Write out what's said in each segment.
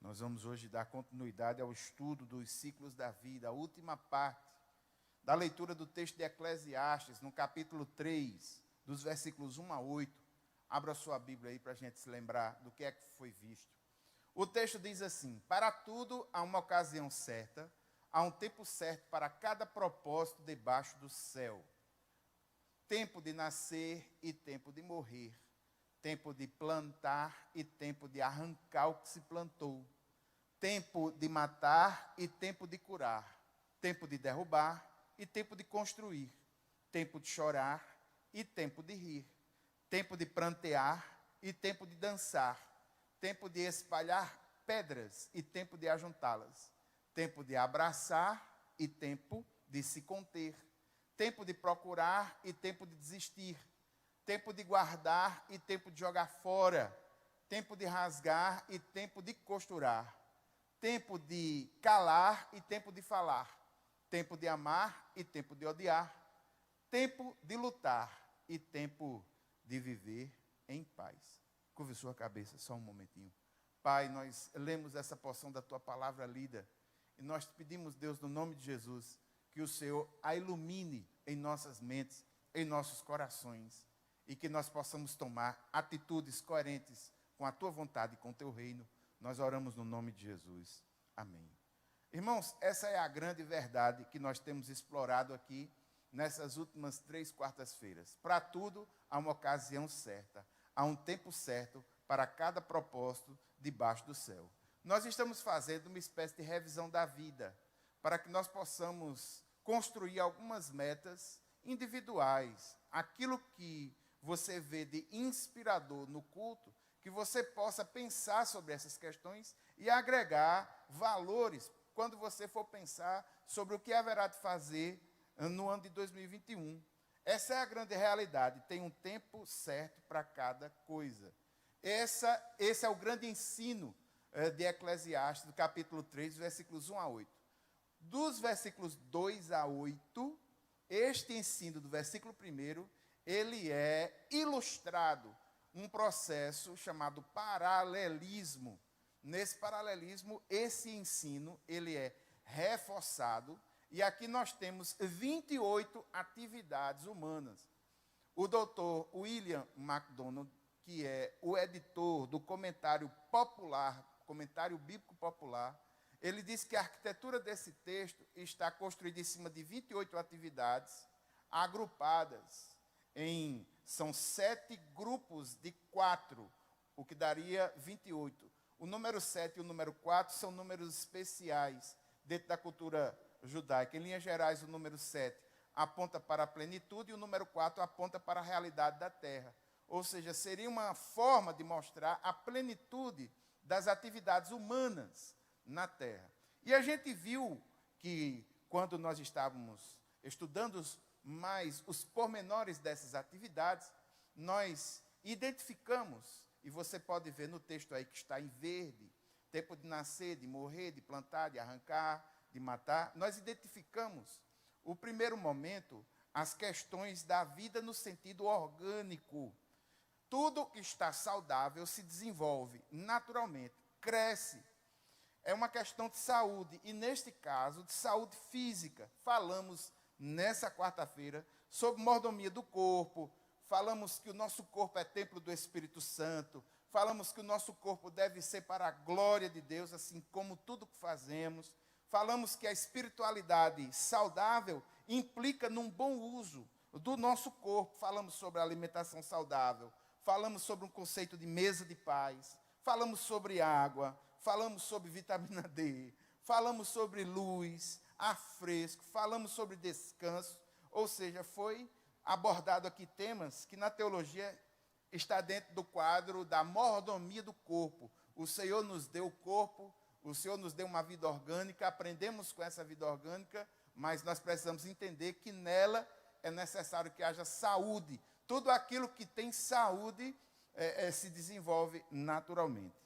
Nós vamos hoje dar continuidade ao estudo dos ciclos da vida, a última parte da leitura do texto de Eclesiastes, no capítulo 3, dos versículos 1 a 8. Abra sua Bíblia aí para a gente se lembrar do que é que foi visto. O texto diz assim: para tudo há uma ocasião certa, há um tempo certo para cada propósito debaixo do céu. Tempo de nascer e tempo de morrer. Tempo de plantar e tempo de arrancar o que se plantou. Tempo de matar e tempo de curar. Tempo de derrubar e tempo de construir. Tempo de chorar e tempo de rir. Tempo de prantear e tempo de dançar. Tempo de espalhar pedras e tempo de ajuntá-las. Tempo de abraçar e tempo de se conter. Tempo de procurar e tempo de desistir. Tempo de guardar e tempo de jogar fora. Tempo de rasgar e tempo de costurar. Tempo de calar e tempo de falar. Tempo de amar e tempo de odiar. Tempo de lutar e tempo de viver em paz. Curve sua cabeça só um momentinho. Pai, nós lemos essa porção da tua palavra lida e nós te pedimos, Deus, no nome de Jesus, que o Senhor a ilumine em nossas mentes, em nossos corações, e que nós possamos tomar atitudes coerentes com a tua vontade e com o teu reino. Nós oramos no nome de Jesus. Amém. Irmãos, essa é a grande verdade que nós temos explorado aqui nessas últimas 3 quartas-feiras. Para tudo há uma ocasião certa, há um tempo certo para cada propósito debaixo do céu. Nós estamos fazendo uma espécie de revisão da vida, para que nós possamos construir algumas metas individuais, aquilo que você vê de inspirador no culto, que você possa pensar sobre essas questões e agregar valores quando você for pensar sobre o que haverá de fazer no ano de 2021. Essa é a grande realidade, tem um tempo certo para cada coisa. Esse é o grande ensino de Eclesiastes, do capítulo 3, versículos 1 a 8. Dos versículos 2 a 8, este ensino do versículo 1, ele é ilustrado, um processo chamado paralelismo. Nesse paralelismo, esse ensino, ele é reforçado, e aqui nós temos 28 atividades humanas. O doutor William MacDonald, que é o editor do comentário popular, comentário bíblico popular, ele diz que a arquitetura desse texto está construída em cima de 28 atividades agrupadas são 7 grupos de 4, o que daria 28. O número 7 e o número 4 são números especiais dentro da cultura judaica. Em linhas gerais, o número 7 aponta para a plenitude e o número 4 aponta para a realidade da terra. Ou seja, seria uma forma de mostrar a plenitude das atividades humanas na terra. E a gente viu que, quando nós estávamos estudando mais os pormenores dessas atividades, nós identificamos, e você pode ver no texto aí que está em verde, tempo de nascer, de morrer, de plantar, de arrancar, de matar, nós identificamos, o primeiro momento, as questões da vida no sentido orgânico. Tudo que está saudável se desenvolve naturalmente, cresce. É uma questão de saúde, e neste caso, de saúde física. Falamos nessa quarta-feira sobre mordomia do corpo, falamos que o nosso corpo é templo do Espírito Santo, falamos que o nosso corpo deve ser para a glória de Deus, assim como tudo que fazemos. Falamos que a espiritualidade saudável implica num bom uso do nosso corpo. Falamos sobre a alimentação saudável, falamos sobre um conceito de mesa de paz, falamos sobre água, falamos sobre vitamina D, falamos sobre luz, ar fresco, falamos sobre descanso, ou seja, foi abordado aqui temas que na teologia está dentro do quadro da mordomia do corpo. O Senhor nos deu o corpo, o Senhor nos deu uma vida orgânica, aprendemos com essa vida orgânica, mas nós precisamos entender que nela é necessário que haja saúde. Tudo aquilo que tem saúde se desenvolve naturalmente.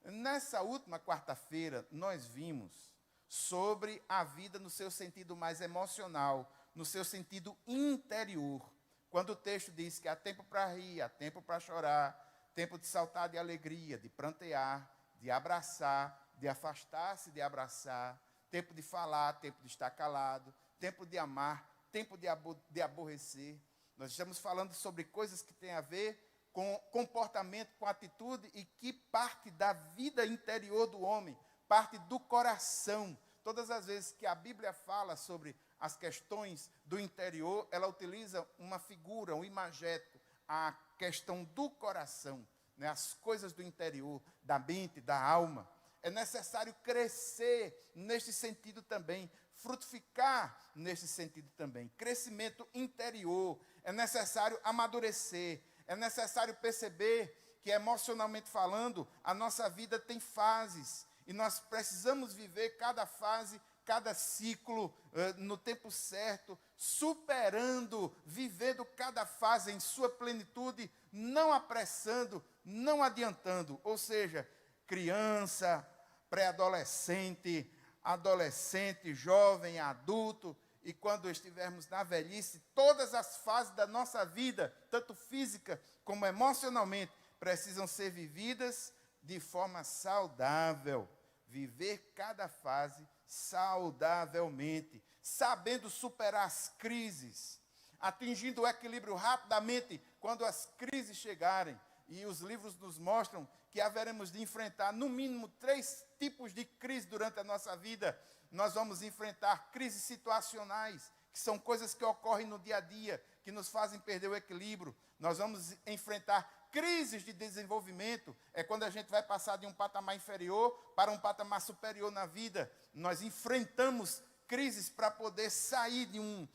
Nessa última quarta-feira, nós vimos sobre a vida no seu sentido mais emocional, no seu sentido interior. Quando o texto diz que há tempo para rir, há tempo para chorar, tempo de saltar de alegria, de prantear, de abraçar, de afastar-se, de abraçar, tempo de falar, tempo de estar calado, tempo de amar, tempo de aborrecer. Nós estamos falando sobre coisas que têm a ver com comportamento, com atitude e que parte da vida interior do homem, parte do coração. Todas as vezes que a Bíblia fala sobre as questões do interior, ela utiliza uma figura, um imagético, a questão do coração, né? As coisas do interior, da mente, da alma. É necessário crescer neste sentido também, frutificar neste sentido também. Crescimento interior, é necessário amadurecer, é necessário perceber que, emocionalmente falando, a nossa vida tem fases, e nós precisamos viver cada fase, cada ciclo no tempo certo, superando, vivendo cada fase em sua plenitude, não apressando, não adiantando. Ou seja, criança, pré-adolescente, adolescente, jovem, adulto, e quando estivermos na velhice, todas as fases da nossa vida, tanto física como emocionalmente, precisam ser vividas de forma saudável. Viver cada fase saudavelmente, sabendo superar as crises, atingindo o equilíbrio rapidamente quando as crises chegarem. E os livros nos mostram que haveremos de enfrentar, no mínimo, 3 tipos de crise durante a nossa vida. Nós vamos enfrentar crises situacionais, que são coisas que ocorrem no dia a dia, que nos fazem perder o equilíbrio. Nós vamos enfrentar crises de desenvolvimento, é quando a gente vai passar de um patamar inferior para um patamar superior na vida. Nós enfrentamos crises para poder sair de um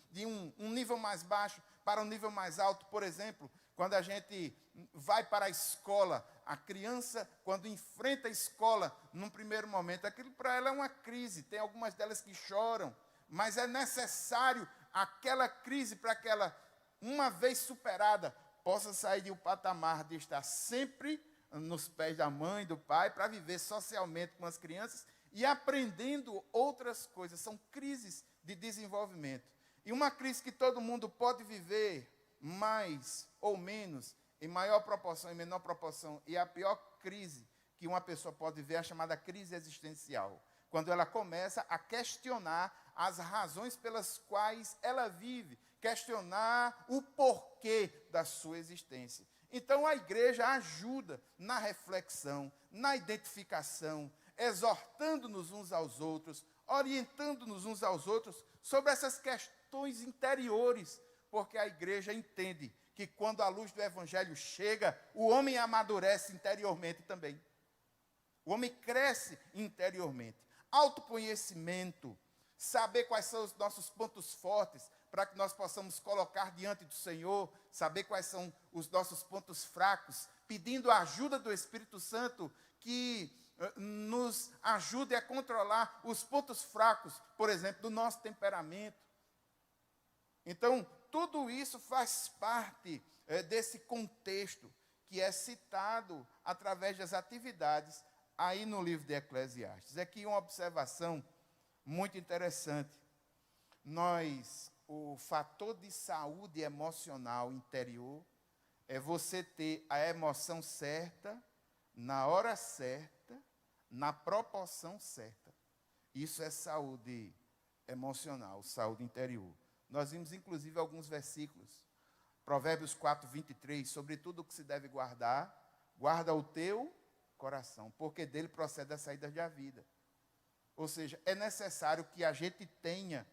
nível mais baixo para um nível mais alto. Por exemplo, quando a gente vai para a escola, a criança, quando enfrenta a escola, num primeiro momento, aquilo para ela é uma crise. Tem algumas delas que choram, mas é necessário aquela crise para que ela, uma vez superada, possa sair de um patamar de estar sempre nos pés da mãe, do pai, para viver socialmente com as crianças e aprendendo outras coisas. São crises de desenvolvimento. E uma crise que todo mundo pode viver, mais ou menos, em maior proporção, em menor proporção. E a pior crise que uma pessoa pode viver é a chamada crise existencial. Quando ela começa a questionar as razões pelas quais ela vive, questionar o porquê da sua existência. Então a igreja ajuda na reflexão, na identificação, exortando-nos uns aos outros, orientando-nos uns aos outros sobre essas questões interiores, porque a igreja entende que quando a luz do evangelho chega, o homem amadurece interiormente também. O homem cresce interiormente. Autoconhecimento, saber quais são os nossos pontos fortes, para que nós possamos colocar diante do Senhor, saber quais são os nossos pontos fracos, pedindo a ajuda do Espírito Santo, que nos ajude a controlar os pontos fracos, por exemplo, do nosso temperamento. Então, tudo isso faz parte desse contexto que é citado através das atividades aí no livro de Eclesiastes. Aqui uma observação muito interessante. O fator de saúde emocional interior é você ter a emoção certa, na hora certa, na proporção certa. Isso é saúde emocional, saúde interior. Nós vimos, inclusive, alguns versículos. Provérbios 4, 23, sobre tudo o que se deve guardar, guarda o teu coração, porque dele procede a saída da vida. Ou seja, é necessário que a gente tenha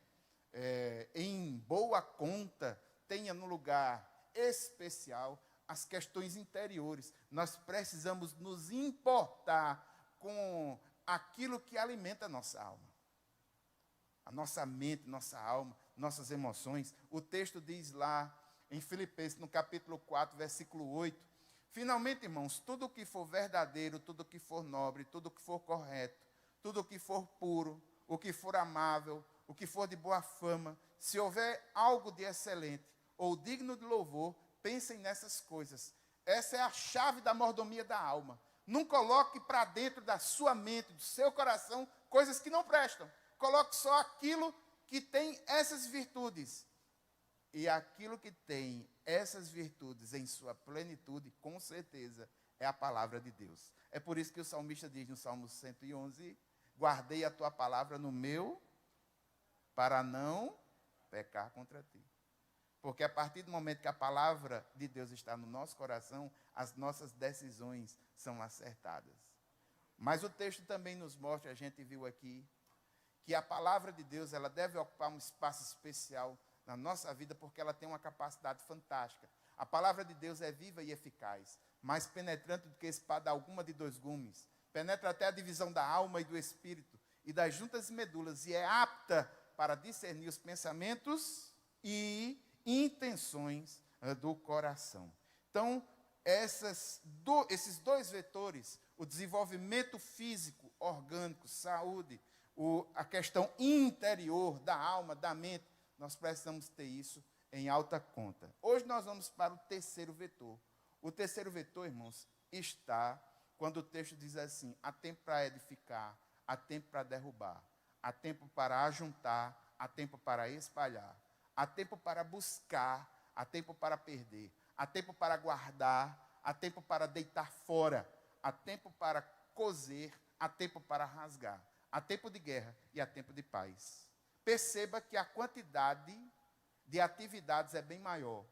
em boa conta, tenha no lugar especial as questões interiores. Nós precisamos nos importar com aquilo que alimenta a nossa alma. A nossa mente, nossa alma, nossas emoções. O texto diz lá em Filipenses, no capítulo 4, versículo 8, finalmente, irmãos, tudo o que for verdadeiro, tudo o que for nobre, tudo o que for correto, tudo o que for puro, o que for amável, o que for de boa fama, se houver algo de excelente ou digno de louvor, pensem nessas coisas. Essa é a chave da mordomia da alma. Não coloque para dentro da sua mente, do seu coração, coisas que não prestam. Coloque só aquilo que tem essas virtudes. E aquilo que tem essas virtudes em sua plenitude, com certeza, é a palavra de Deus. É por isso que o salmista diz no Salmo 111, guardei a tua palavra no meu, para não pecar contra ti. Porque a partir do momento que a palavra de Deus está no nosso coração, as nossas decisões são acertadas. Mas o texto também nos mostra, a gente viu aqui, que a palavra de Deus ela deve ocupar um espaço especial na nossa vida, porque ela tem uma capacidade fantástica. A palavra de Deus é viva e eficaz, mais penetrante do que espada alguma de dois gumes. Penetra até a divisão da alma e do espírito, e das juntas e medulas, e é apta para discernir os pensamentos e intenções do coração. Então, esses dois vetores, o desenvolvimento físico, orgânico, saúde, a questão interior da alma, da mente, nós precisamos ter isso em alta conta. Hoje nós vamos para o terceiro vetor. O terceiro vetor, irmãos, está quando o texto diz assim: há tempo para edificar, há tempo para derrubar, há tempo para ajuntar, há tempo para espalhar, há tempo para buscar, há tempo para perder, há tempo para guardar, há tempo para deitar fora, há tempo para coser, há tempo para rasgar, há tempo de guerra e há tempo de paz. Perceba que a quantidade de atividades é bem maior.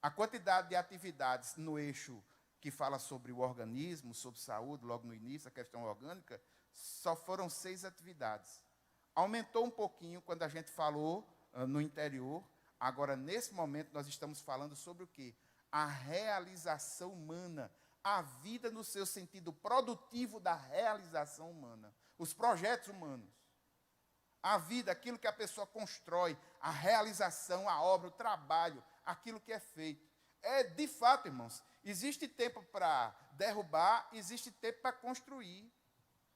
A quantidade de atividades no eixo que fala sobre o organismo, sobre saúde, logo no início, a questão orgânica, só foram 6 atividades. Aumentou um pouquinho quando a gente falou no interior. Agora, nesse momento, nós estamos falando sobre o quê? A realização humana, a vida no seu sentido produtivo da realização humana, os projetos humanos. A vida, aquilo que a pessoa constrói, a realização, a obra, o trabalho, aquilo que é feito. De fato, irmãos, existe tempo para derrubar, existe tempo para construir.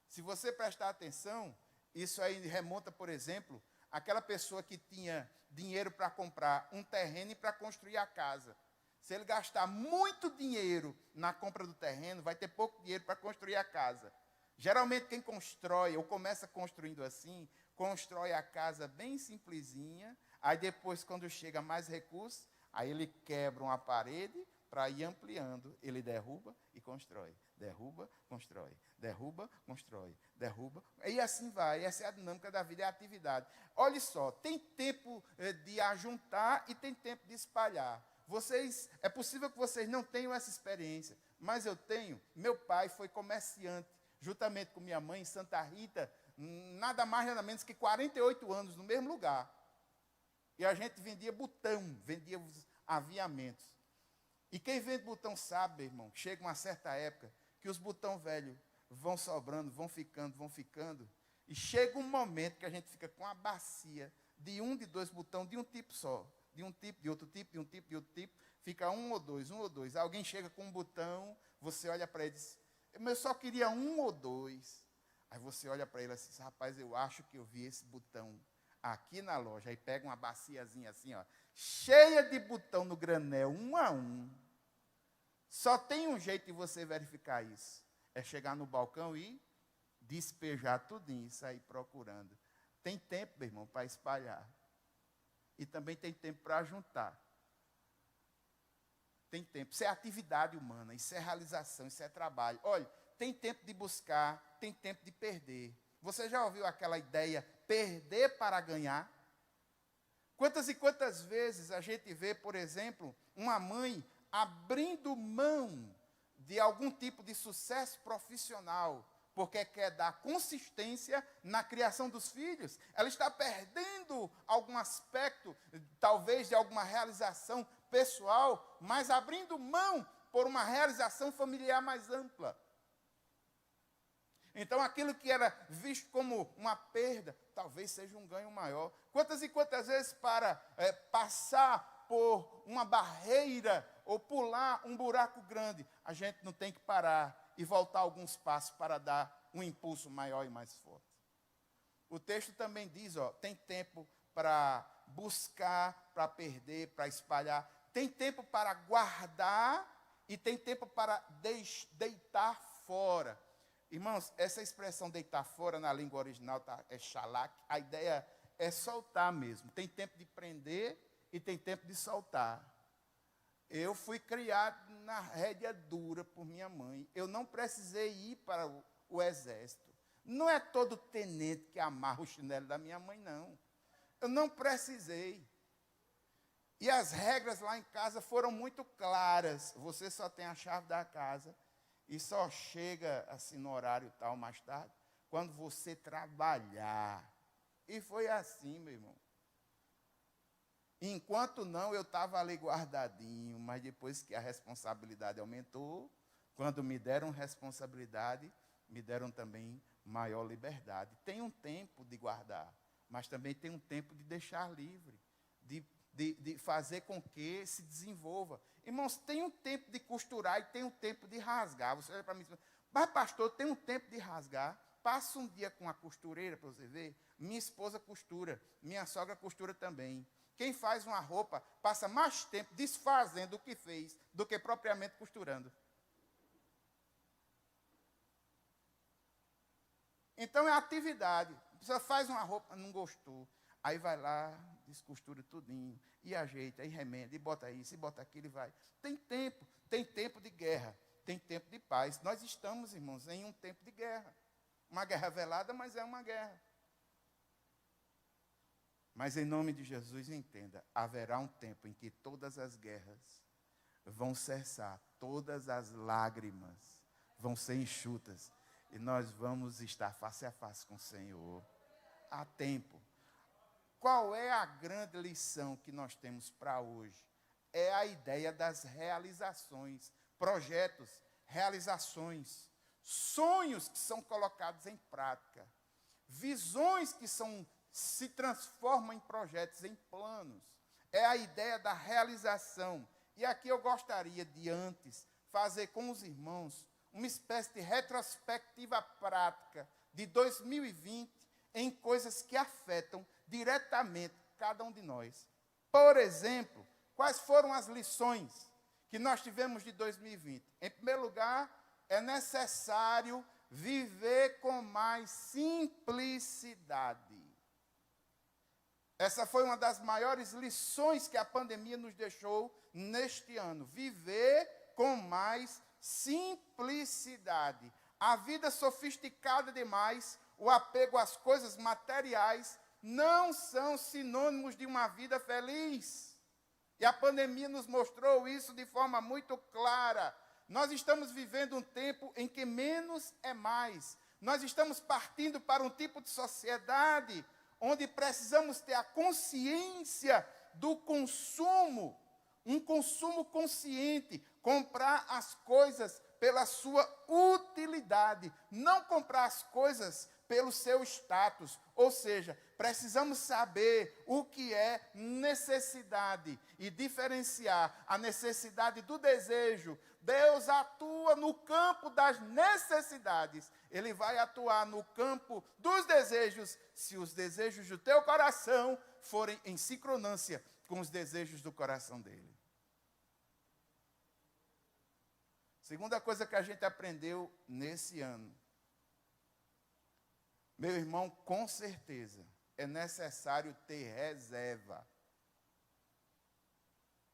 Se você prestar atenção, isso aí remonta, por exemplo, àquela pessoa que tinha dinheiro para comprar um terreno e para construir a casa. Se ele gastar muito dinheiro na compra do terreno, vai ter pouco dinheiro para construir a casa. Geralmente quem constrói, ou começa construindo assim, constrói a casa bem simplesinha, aí depois, quando chega mais recursos, aí ele quebra uma parede para ir ampliando. Ele derruba e constrói. Derruba, constrói. Derruba, constrói. Derruba. E assim vai. Essa é a dinâmica da vida, é a atividade. Olha só, tem tempo de ajuntar e tem tempo de espalhar. É possível que vocês não tenham essa experiência, mas eu tenho. Meu pai foi comerciante, juntamente com minha mãe, em Santa Rita, nada mais nada menos que 48 anos, no mesmo lugar. E a gente vendia botão, vendia os aviamentos. E quem vende botão sabe, meu irmão, chega uma certa época que os botão velhos vão sobrando, vão ficando. E chega um momento que a gente fica com a bacia de 1, de 2 botão, de um tipo só. De um tipo, de outro tipo, de um tipo, de outro tipo. Fica um ou dois. Alguém chega com um botão, você olha para ele e diz: eu só queria 1 ou 2. Aí você olha para ele assim: rapaz, eu acho que eu vi esse botão aqui na loja. Aí pega uma baciazinha assim, ó, cheia de botão no granel, 1 a 1. Só tem um jeito de você verificar isso. É chegar no balcão e despejar tudinho e sair procurando. Tem tempo, meu irmão, para espalhar. E também tem tempo para juntar. Tem tempo. Isso é atividade humana, isso é realização, isso é trabalho. Olha, tem tempo de buscar, tem tempo de perder. Você já ouviu aquela ideia, perder para ganhar? Quantas e quantas vezes a gente vê, por exemplo, uma mãe abrindo mão de algum tipo de sucesso profissional, porque quer dar consistência na criação dos filhos. Ela está perdendo algum aspecto, talvez de alguma realização pessoal, mas abrindo mão por uma realização familiar mais ampla. Então, aquilo que era visto como uma perda, talvez seja um ganho maior. Quantas e quantas vezes para passar por uma barreira ou pular um buraco grande, a gente não tem que parar e voltar alguns passos para dar um impulso maior e mais forte. O texto também diz, tem tempo para buscar, para perder, para espalhar. Tem tempo para guardar e tem tempo para deitar fora. Irmãos, essa expressão deitar fora na língua original é shalak. A ideia é soltar mesmo. Tem tempo de prender e tem tempo de soltar. Eu fui criado na rédea dura por minha mãe. Eu não precisei ir para o exército. Não é todo tenente que amarra o chinelo da minha mãe, não. Eu não precisei. E as regras lá em casa foram muito claras. Você só tem a chave da casa e só chega assim no horário tal, mais tarde, quando você trabalhar. E foi assim, meu irmão. Enquanto não, eu estava ali guardadinho, mas depois que a responsabilidade aumentou, quando me deram responsabilidade, me deram também maior liberdade. Tem um tempo de guardar, mas também tem um tempo de deixar livre, de fazer com que se desenvolva. Irmãos, tem um tempo de costurar e tem um tempo de rasgar. Você olha para mim e diz, mas pastor, tem um tempo de rasgar. Passa um dia com a costureira para você ver. Minha esposa costura, minha sogra costura também. Quem faz uma roupa passa mais tempo desfazendo o que fez do que propriamente costurando. Então é atividade. A pessoa faz uma roupa, não gostou. Aí vai lá, descostura tudinho, e ajeita, e remenda, e bota isso, e bota aquilo, e vai. Tem tempo de guerra, tem tempo de paz. Nós estamos, irmãos, em um tempo de guerra. Uma guerra velada, mas é uma guerra. Mas em nome de Jesus, entenda, haverá um tempo em que todas as guerras vão cessar, todas as lágrimas vão ser enxutas, e nós vamos estar face a face com o Senhor. Há tempo. Qual é a grande lição que nós temos para hoje? É a ideia das realizações, projetos, realizações, sonhos que são colocados em prática, visões que se transformam em projetos, em planos. É a ideia da realização. E aqui eu gostaria de antes fazer com os irmãos uma espécie de retrospectiva prática de 2020 em coisas que afetam diretamente cada um de nós. Por exemplo, quais foram as lições que nós tivemos de 2020? Em primeiro lugar, é necessário viver com mais simplicidade. Essa foi uma das maiores lições que a pandemia nos deixou neste ano. Viver com mais simplicidade. A vida sofisticada demais, o apego às coisas materiais, não são sinônimos de uma vida feliz. E a pandemia nos mostrou isso de forma muito clara. Nós estamos vivendo um tempo em que menos é mais. Nós estamos partindo para um tipo de sociedade onde precisamos ter a consciência do consumo, um consumo consciente, comprar as coisas pela sua utilidade, não comprar as coisas pelo seu status. Ou seja, precisamos saber o que é necessidade e diferenciar a necessidade do desejo. Deus atua no campo das necessidades. Ele vai atuar no campo dos desejos, se os desejos do teu coração forem em sincronância com os desejos do coração dele. Segunda coisa que a gente aprendeu nesse ano. Meu irmão, com certeza, é necessário ter reserva.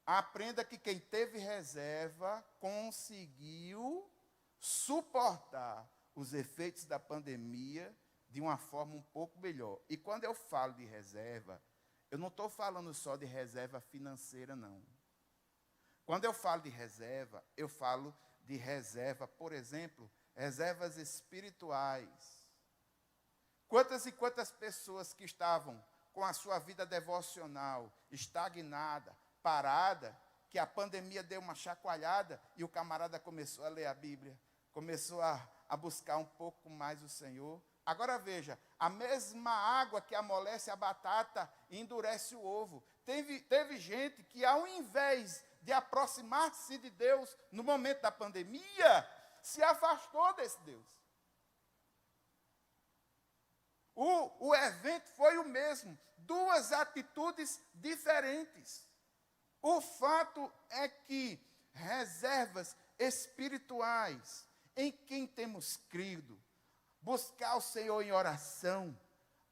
Aprenda que quem teve reserva conseguiu suportar os efeitos da pandemia de uma forma um pouco melhor. E quando eu falo de reserva, eu não estou falando só de reserva financeira, não. Quando eu falo de reserva, eu falo de reserva, por exemplo, reservas espirituais. Quantas e quantas pessoas que estavam com a sua vida devocional estagnada, parada, que a pandemia deu uma chacoalhada e o camarada começou a ler a Bíblia, começou a buscar um pouco mais o Senhor. Agora veja, a mesma água que amolece a batata endurece o ovo. Teve gente que, ao invés de aproximar-se de Deus no momento da pandemia, se afastou desse Deus. O evento foi o mesmo, duas atitudes diferentes. O fato é que reservas espirituais, em quem temos crido, buscar o Senhor em oração,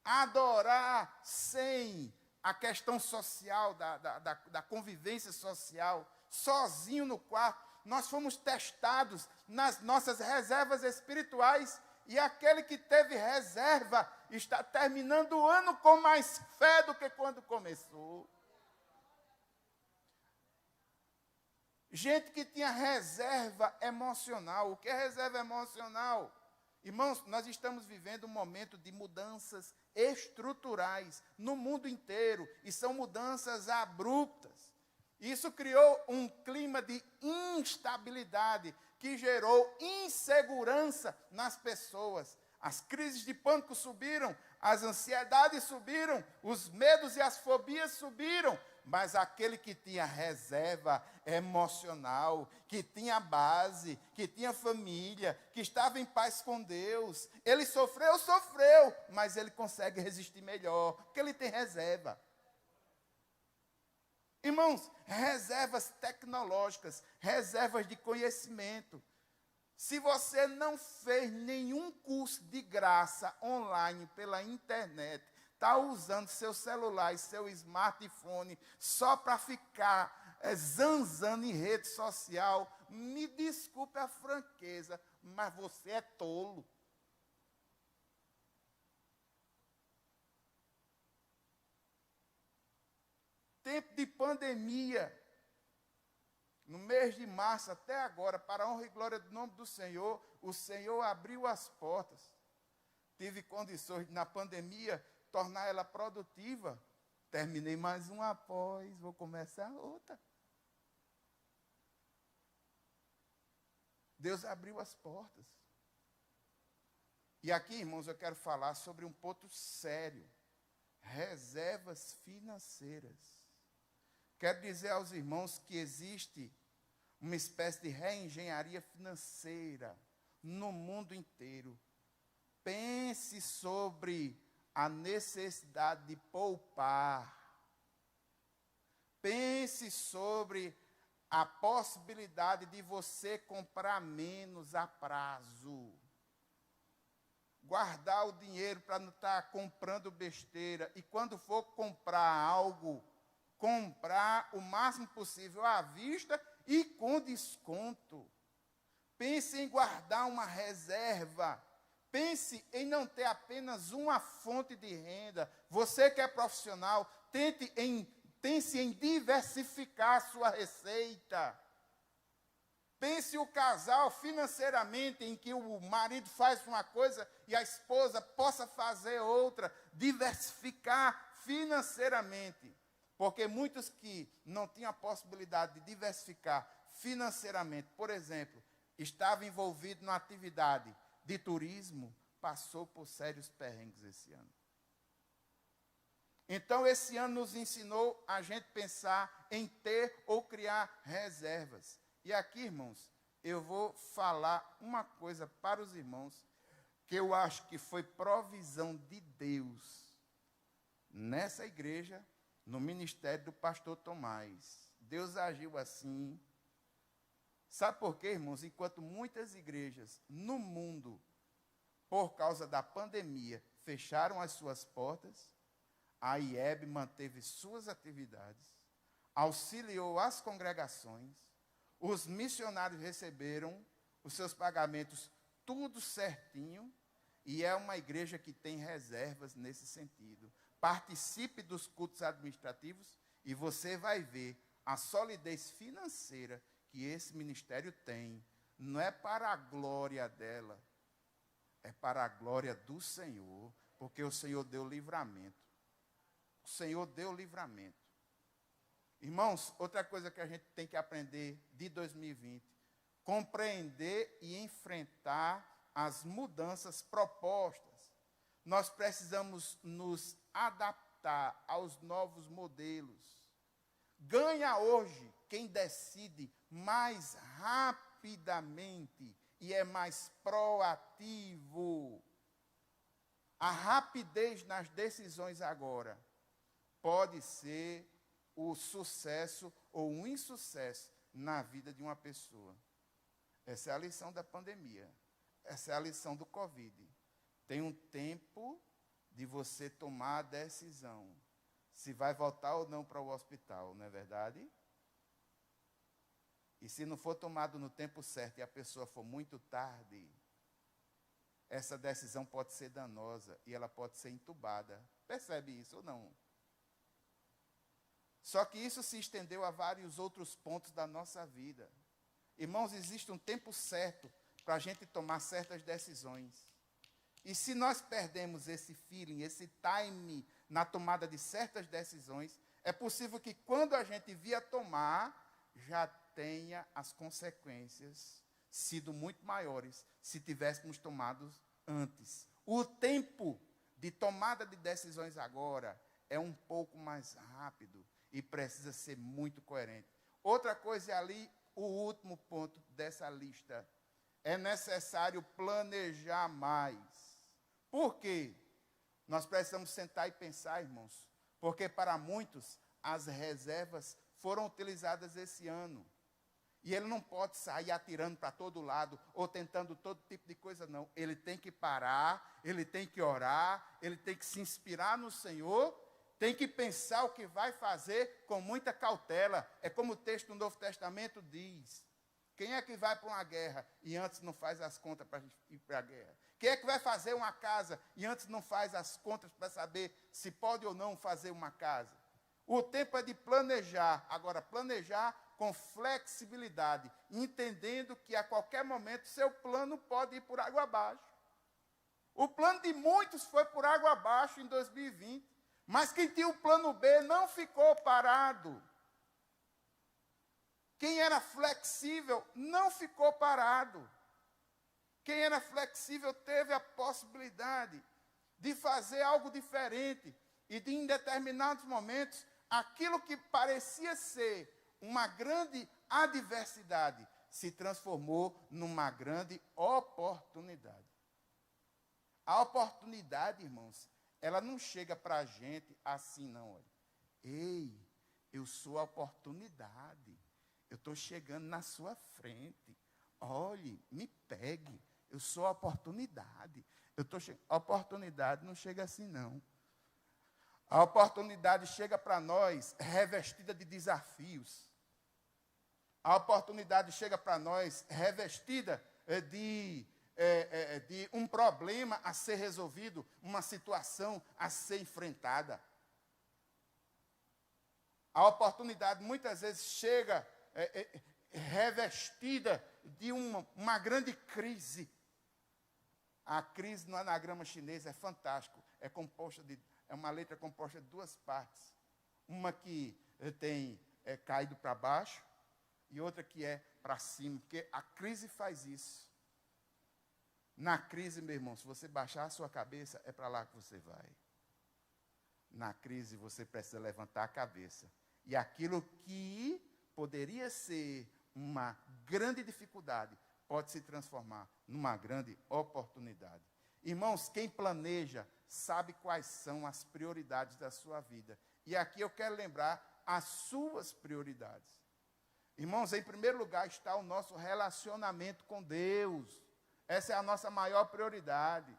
adorar sem a questão social, da convivência social, sozinho no quarto. Nós fomos testados nas nossas reservas espirituais E aquele que teve reserva está terminando o ano com mais fé do que quando começou. Gente que tinha reserva emocional. O que é reserva emocional? Irmãos, nós estamos vivendo um momento de mudanças estruturais no mundo inteiro. E são mudanças abruptas. Isso criou um clima de instabilidade que gerou insegurança nas pessoas. As crises de pânico subiram, as ansiedades subiram, os medos e as fobias subiram. Mas aquele que tinha reserva emocional, que tinha base, que tinha família, que estava em paz com Deus, ele sofreu, mas ele consegue resistir melhor, porque ele tem reserva. Irmãos, reservas tecnológicas, reservas de conhecimento. Se você não fez nenhum curso de graça online pela internet, está usando seu celular e seu smartphone só para ficar zanzando em rede social, me desculpe a franqueza, mas você é tolo. Tempo de pandemia, no mês de março até agora, para a honra e glória do nome do Senhor, o Senhor abriu as portas. Tive condições, na pandemia, tornar ela produtiva. Terminei mais uma após, vou começar outra. Deus abriu as portas. E aqui, irmãos, eu quero falar sobre um ponto sério. Reservas financeiras. Quero dizer aos irmãos que existe uma espécie de reengenharia financeira no mundo inteiro. Pense sobre a necessidade de poupar. Pense sobre a possibilidade de você comprar menos a prazo. Guardar o dinheiro para não estar comprando besteira. E quando for comprar algo, comprar o máximo possível à vista e com desconto. Pense em guardar uma reserva. Pense em não ter apenas uma fonte de renda. Você que é profissional, pense em diversificar a sua receita. Pense o casal financeiramente, em que o marido faz uma coisa e a esposa possa fazer outra. Diversificar financeiramente. Porque muitos que não tinham a possibilidade de diversificar financeiramente, por exemplo, estavam envolvidos na atividade de turismo, passou por sérios perrengues esse ano. Então, esse ano nos ensinou a gente pensar em ter ou criar reservas. E aqui, irmãos, eu vou falar uma coisa para os irmãos, que eu acho que foi provisão de Deus nessa igreja, no ministério do pastor Tomás. Deus agiu assim. Sabe por quê, irmãos? Enquanto muitas igrejas no mundo, por causa da pandemia, fecharam as suas portas, a IEB manteve suas atividades, auxiliou as congregações, os missionários receberam os seus pagamentos tudo certinho, e é uma igreja que tem reservas nesse sentido. Participe dos cultos administrativos e você vai ver a solidez financeira que esse ministério tem. Não é para a glória dela, é para a glória do Senhor, porque o Senhor deu livramento. O Senhor deu livramento. Irmãos, outra coisa que a gente tem que aprender de 2020, compreender e enfrentar as mudanças propostas. Nós precisamos nos adaptar aos novos modelos. Ganha hoje quem decide mais rapidamente e é mais proativo. A rapidez nas decisões agora pode ser o sucesso ou o insucesso na vida de uma pessoa. Essa é a lição da pandemia. Essa é a lição do Covid. Tem um tempo de você tomar a decisão se vai voltar ou não para o hospital, não é verdade? E se não for tomado no tempo certo e a pessoa for muito tarde, essa decisão pode ser danosa e ela pode ser entubada. Percebe isso ou não? Só que isso se estendeu a vários outros pontos da nossa vida. Irmãos, existe um tempo certo para a gente tomar certas decisões. E se nós perdemos esse feeling, esse time na tomada de certas decisões, é possível que quando a gente vier tomar, já tenha as consequências sido muito maiores se tivéssemos tomado antes. O tempo de tomada de decisões agora é um pouco mais rápido e precisa ser muito coerente. Outra coisa é ali, o último ponto dessa lista. É necessário planejar mais. Por quê? Nós precisamos sentar e pensar, irmãos, porque para muitos as reservas foram utilizadas esse ano. E ele não pode sair atirando para todo lado ou tentando todo tipo de coisa, não. Ele tem que parar, ele tem que orar, ele tem que se inspirar no Senhor, tem que pensar o que vai fazer com muita cautela. É como o texto do Novo Testamento diz. Quem é que vai para uma guerra e antes não faz as contas para ir para a guerra? Quem é que vai fazer uma casa e antes não faz as contas para saber se pode ou não fazer uma casa? O tempo é de planejar. Agora, planejar com flexibilidade, entendendo que a qualquer momento seu plano pode ir por água abaixo. O plano de muitos foi por água abaixo em 2020, mas quem tinha o plano B não ficou parado. Quem era flexível não ficou parado. Quem era flexível teve a possibilidade de fazer algo diferente e de, em determinados momentos, aquilo que parecia ser uma grande adversidade se transformou numa grande oportunidade. A oportunidade, irmãos, ela não chega para a gente assim, não. Olha. Ei, eu sou a oportunidade. Eu estou chegando na sua frente. Olhe, me pegue. Eu sou a oportunidade. A oportunidade não chega assim, não. A oportunidade chega para nós revestida de desafios. A oportunidade chega para nós revestida de um problema a ser resolvido, uma situação a ser enfrentada. A oportunidade muitas vezes chega revestida de uma grande crise. A crise no anagrama chinês é fantástico. É uma letra composta de duas partes. Uma que tem caído para baixo e outra que é para cima. Porque a crise faz isso. Na crise, meu irmão, se você baixar a sua cabeça, é para lá que você vai. Na crise, você precisa levantar a cabeça. E aquilo que poderia ser uma grande dificuldade pode se transformar numa grande oportunidade. Irmãos, quem planeja sabe quais são as prioridades da sua vida. E aqui eu quero lembrar as suas prioridades. Irmãos, em primeiro lugar está o nosso relacionamento com Deus. Essa é a nossa maior prioridade.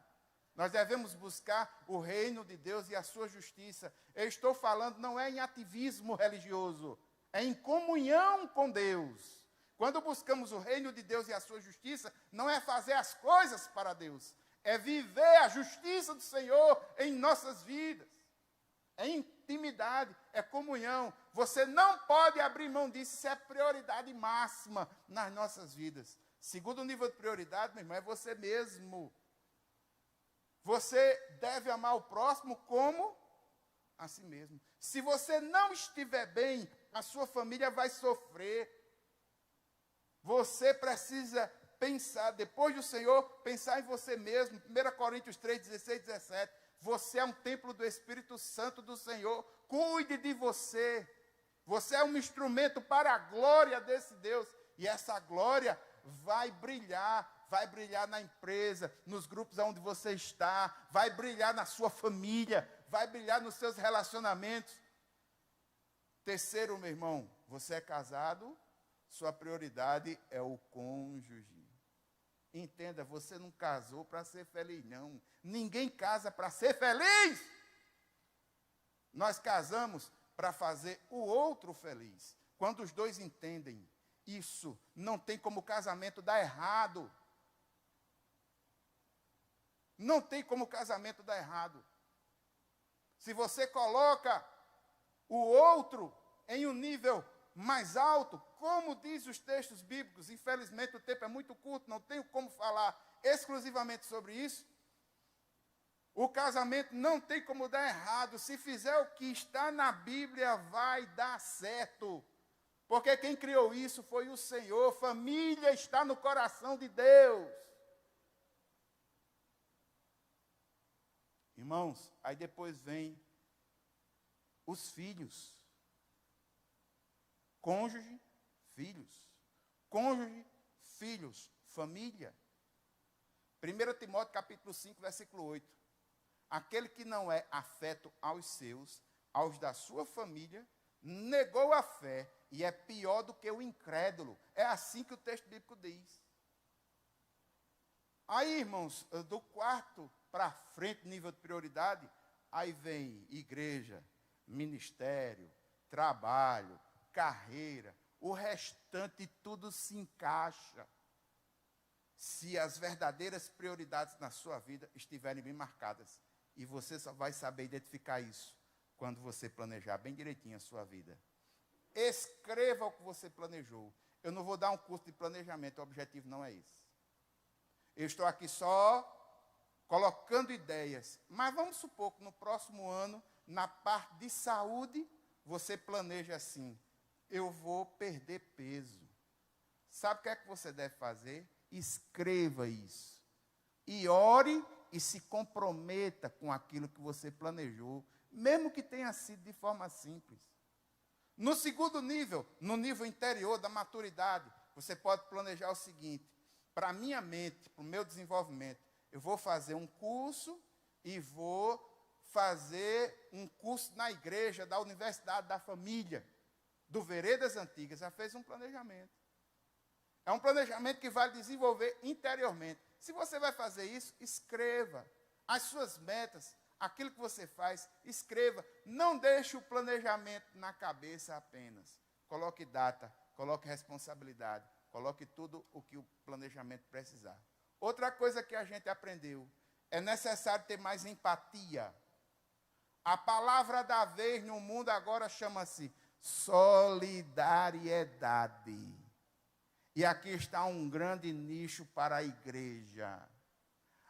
Nós devemos buscar o reino de Deus e a sua justiça. Eu estou falando, não é em ativismo religioso, é em comunhão com Deus. Quando buscamos o reino de Deus e a sua justiça, não é fazer as coisas para Deus, é viver a justiça do Senhor em nossas vidas. É intimidade, é comunhão. Você não pode abrir mão disso, isso é prioridade máxima nas nossas vidas. Segundo nível de prioridade, meu irmão, é você mesmo. Você deve amar o próximo como a si mesmo. Se você não estiver bem, a sua família vai sofrer. Você precisa pensar, depois do Senhor, pensar em você mesmo. 1 Coríntios 3, 16, 17. Você é um templo do Espírito Santo do Senhor. Cuide de você. Você é um instrumento para a glória desse Deus. E essa glória vai brilhar na empresa, nos grupos onde você está, vai brilhar na sua família, vai brilhar nos seus relacionamentos. Terceiro, meu irmão, você é casado, sua prioridade é o cônjuge. Entenda, você não casou para ser feliz, não. Ninguém casa para ser feliz. Nós casamos para fazer o outro feliz. Quando os dois entendem isso, não tem como o casamento dar errado. Não tem como o casamento dar errado. Se você coloca o outro em um nível mais alto, como diz os textos bíblicos, infelizmente o tempo é muito curto, não tenho como falar exclusivamente sobre isso. O casamento não tem como dar errado. Se fizer o que está na Bíblia, vai dar certo. Porque quem criou isso foi o Senhor. Família está no coração de Deus. Irmãos, aí depois vem os filhos. Cônjuge, filhos. Cônjuge, filhos, família. 1 Timóteo capítulo 5, versículo 8. Aquele que não é afeto aos seus, aos da sua família, negou a fé e é pior do que o incrédulo. É assim que o texto bíblico diz. Aí, irmãos, do quarto para frente, nível de prioridade, aí vem igreja, ministério, trabalho, carreira, o restante tudo se encaixa. Se as verdadeiras prioridades na sua vida estiverem bem marcadas. E você só vai saber identificar isso quando você planejar bem direitinho a sua vida. Escreva o que você planejou. Eu não vou dar um curso de planejamento, o objetivo não é esse. Eu estou aqui só colocando ideias. Mas vamos supor que no próximo ano, na parte de saúde, você planeja assim: eu vou perder peso. Sabe o que é que você deve fazer? Escreva isso. E ore e se comprometa com aquilo que você planejou, mesmo que tenha sido de forma simples. No segundo nível, no nível interior da maturidade, você pode planejar o seguinte: para a minha mente, para o meu desenvolvimento, eu vou fazer um curso e vou fazer um curso na igreja, da Universidade da Família, do Veredas Antigas. Já fez um planejamento. É um planejamento que vai desenvolver interiormente. Se você vai fazer isso, escreva as suas metas, aquilo que você faz, escreva. Não deixe o planejamento na cabeça apenas. Coloque data, coloque responsabilidade, coloque tudo o que o planejamento precisar. Outra coisa que a gente aprendeu, é necessário ter mais empatia. A palavra da vez no mundo agora chama-se solidariedade. E aqui está um grande nicho para a igreja.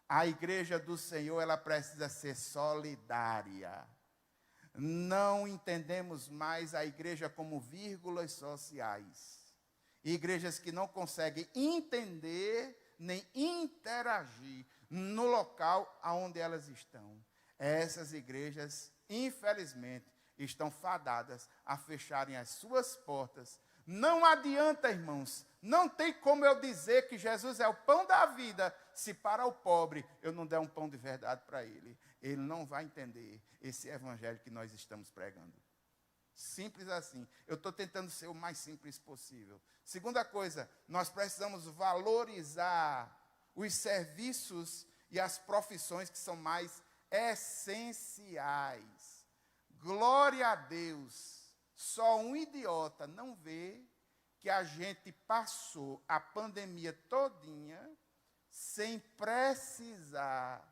A igreja do Senhor, ela precisa ser solidária. Não entendemos mais a igreja como vírgulas sociais. Igrejas que não conseguem entender nem interagir no local onde elas estão. Essas igrejas, infelizmente, estão fadadas a fecharem as suas portas. Não adianta, irmãos, não tem como eu dizer que Jesus é o pão da vida, se para o pobre eu não der um pão de verdade para ele. Ele não vai entender esse evangelho que nós estamos pregando. Simples assim. Eu estou tentando ser o mais simples possível. Segunda coisa, nós precisamos valorizar os serviços e as profissões que são mais essenciais. Glória a Deus. Só um idiota não vê que a gente passou a pandemia todinha sem precisar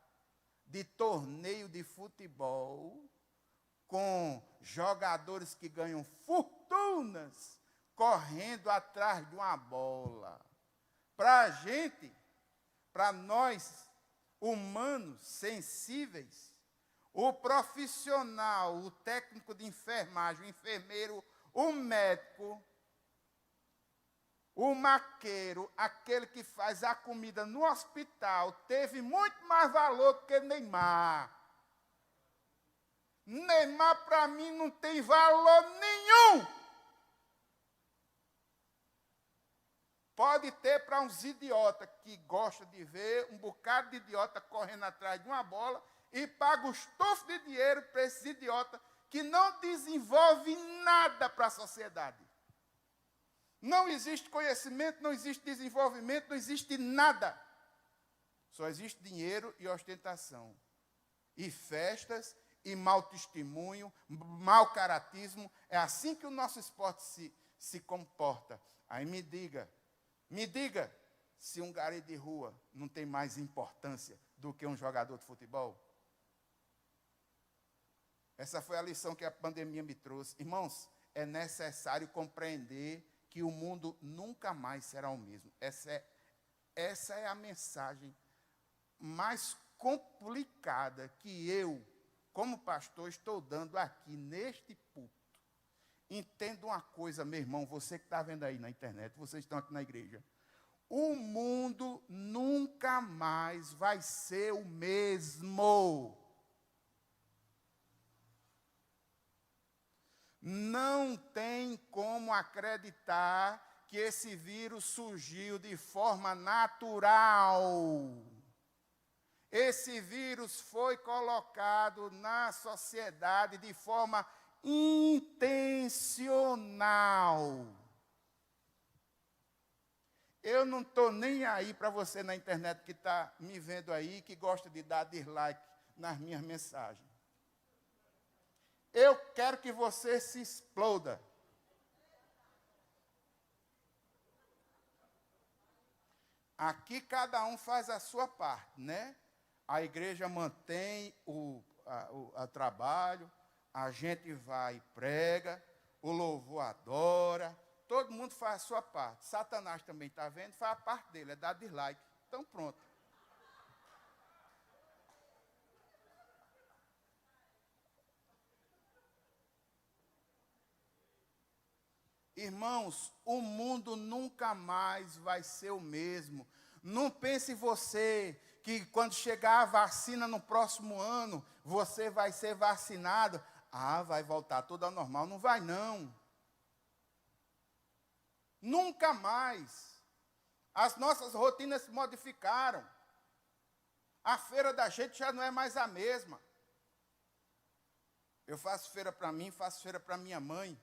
de torneio de futebol, com jogadores que ganham fortunas correndo atrás de uma bola. Para a gente, para nós humanos sensíveis, o profissional, o técnico de enfermagem, o enfermeiro, o médico, o maqueiro, aquele que faz a comida no hospital, teve muito mais valor do que Neymar. Neymar, para mim, não tem valor nenhum. Pode ter para uns idiotas que gostam de ver um bocado de idiota correndo atrás de uma bola e paga os tufos de dinheiro para esses idiotas que não desenvolvem nada para a sociedade. Não existe conhecimento, não existe desenvolvimento, não existe nada. Só existe dinheiro e ostentação. E festas, e mau testemunho, mau caratismo. É assim que o nosso esporte se comporta. Aí me diga, se um gari de rua não tem mais importância do que um jogador de futebol? Essa foi a lição que a pandemia me trouxe. Irmãos, é necessário compreender que o mundo nunca mais será o mesmo. Essa é a mensagem mais complicada que eu, como pastor, estou dando aqui neste púlpito. Entenda uma coisa, meu irmão, você que está vendo aí na internet, vocês estão aqui na igreja. O mundo nunca mais vai ser o mesmo. Não tem como acreditar que esse vírus surgiu de forma natural. Esse vírus foi colocado na sociedade de forma intencional. Eu não estou nem aí para você na internet que está me vendo aí, que gosta de dar dislike nas minhas mensagens. Eu quero que você se exploda. Aqui cada um faz a sua parte, né? A igreja mantém o trabalho, a gente vai e prega, o louvor adora, todo mundo faz a sua parte. Satanás também está vendo, faz a parte dele, é dar dislike. Então pronto. Irmãos, o mundo nunca mais vai ser o mesmo. Não pense você que quando chegar a vacina no próximo ano, você vai ser vacinado. Ah, vai voltar tudo ao normal. Não vai, não. Nunca mais. As nossas rotinas se modificaram. A feira da gente já não é mais a mesma. Eu faço feira para mim, faço feira para minha mãe.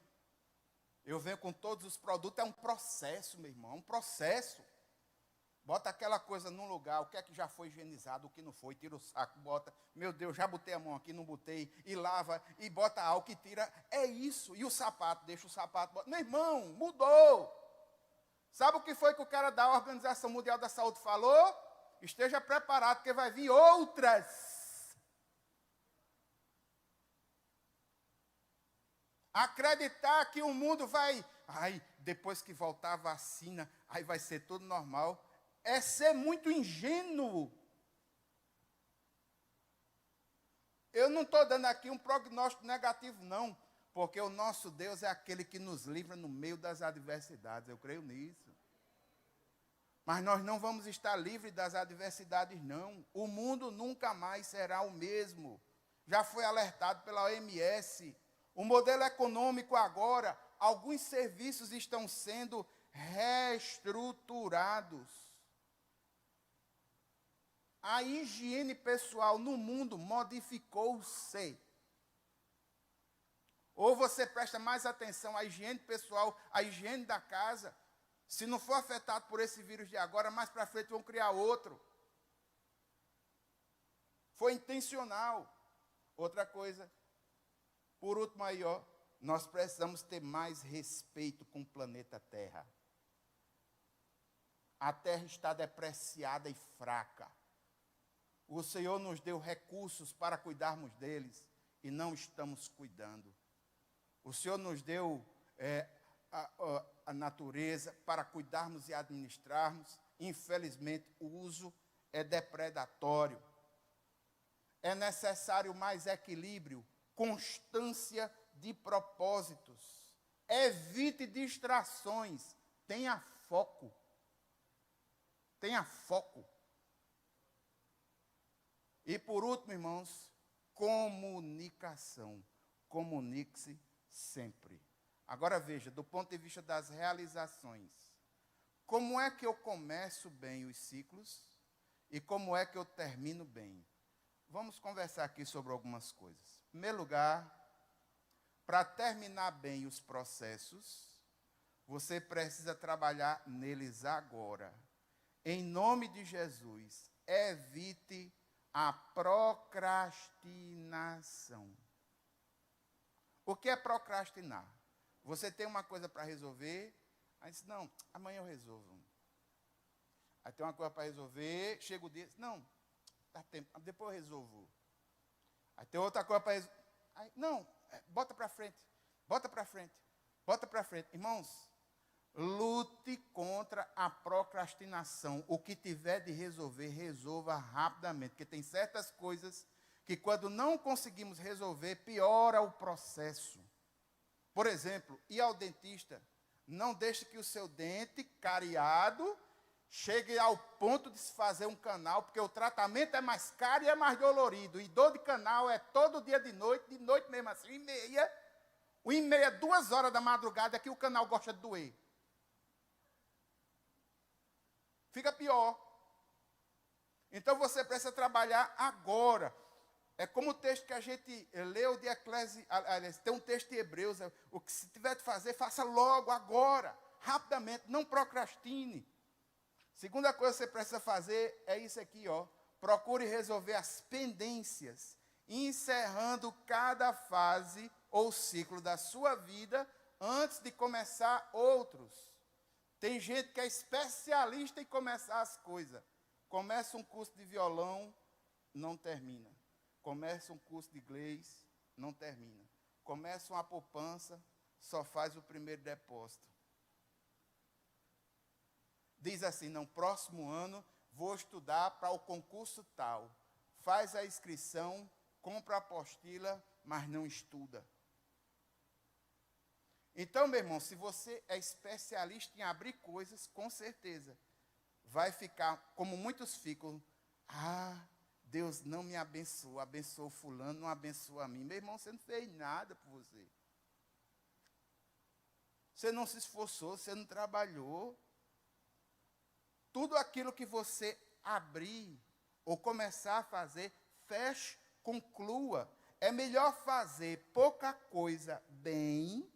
Eu venho com todos os produtos, é um processo, meu irmão, é um processo. Bota aquela coisa num lugar, o que é que já foi higienizado, o que não foi, tira o saco, bota, meu Deus, já botei a mão aqui, não botei, e lava, e bota álcool e tira, é isso. E o sapato, deixa o sapato, bota. Meu irmão, mudou. Sabe o que foi que o cara da Organização Mundial da Saúde falou? Esteja preparado, porque vai vir outras. Acreditar que o mundo vai, depois que voltar a vacina, aí vai ser tudo normal, é ser muito ingênuo. Eu não estou dando aqui um prognóstico negativo, não, porque o nosso Deus é aquele que nos livra no meio das adversidades, eu creio nisso. Mas nós não vamos estar livres das adversidades, não. O mundo nunca mais será o mesmo. Já foi alertado pela OMS. O modelo econômico agora, alguns serviços estão sendo reestruturados. A higiene pessoal no mundo modificou-se. Ou você presta mais atenção à higiene pessoal, à higiene da casa. Se não for afetado por esse vírus de agora, mais para frente vão criar outro. Foi intencional. Outra coisa. Por último aí, nós precisamos ter mais respeito com o planeta Terra. A Terra está depreciada e fraca. O Senhor nos deu recursos para cuidarmos deles e não estamos cuidando. O Senhor nos deu a natureza para cuidarmos e administrarmos. Infelizmente, o uso é depredatório. É necessário mais equilíbrio, constância de propósitos. Evite distrações. Tenha foco. Tenha foco. E por último, irmãos, comunicação. Comunique-se sempre. Agora veja, do ponto de vista das realizações, como é que eu começo bem os ciclos e como é que eu termino bem? Vamos conversar aqui sobre algumas coisas. Em primeiro lugar, para terminar bem os processos, você precisa trabalhar neles agora. Em nome de Jesus, evite a procrastinação. O que é procrastinar? Você tem uma coisa para resolver, aí diz, não, amanhã eu resolvo. Aí tem uma coisa para resolver, chega o dia, não, dá tempo, depois eu resolvo. Aí tem outra coisa para resolver. Aí, não, bota para frente, bota para frente, bota para frente. Irmãos, lute contra a procrastinação. O que tiver de resolver, resolva rapidamente. Porque tem certas coisas que quando não conseguimos resolver, piora o processo. Por exemplo, ir ao dentista. Não deixe que o seu dente cariado chegue ao ponto de se fazer um canal, porque o tratamento é mais caro e é mais dolorido. E dor de canal é todo dia de noite mesmo assim, 1h30, 2 horas da madrugada, é que o canal gosta de doer. Fica pior. Então você precisa trabalhar agora. É como o texto que a gente leu de Eclesiastes, tem um texto de Hebreus, o que se tiver de fazer, faça logo, agora, rapidamente, não procrastine. Segunda coisa que você precisa fazer é isso aqui, ó. Procure resolver as pendências, encerrando cada fase ou ciclo da sua vida antes de começar outros. Tem gente que é especialista em começar as coisas. Começa um curso de violão, não termina. Começa um curso de inglês, não termina. Começa uma poupança, só faz o primeiro depósito. Diz assim, não, próximo ano vou estudar para o concurso tal. Faz a inscrição, compra a apostila, mas não estuda. Então, meu irmão, se você é especialista em abrir coisas, com certeza, vai ficar, como muitos ficam, Deus não me abençoou, abençoou fulano, não abençoou a mim. Meu irmão, você não fez nada por você. Você não se esforçou, você não trabalhou. Tudo aquilo que você abrir ou começar a fazer, feche, conclua. É melhor fazer pouca coisa bem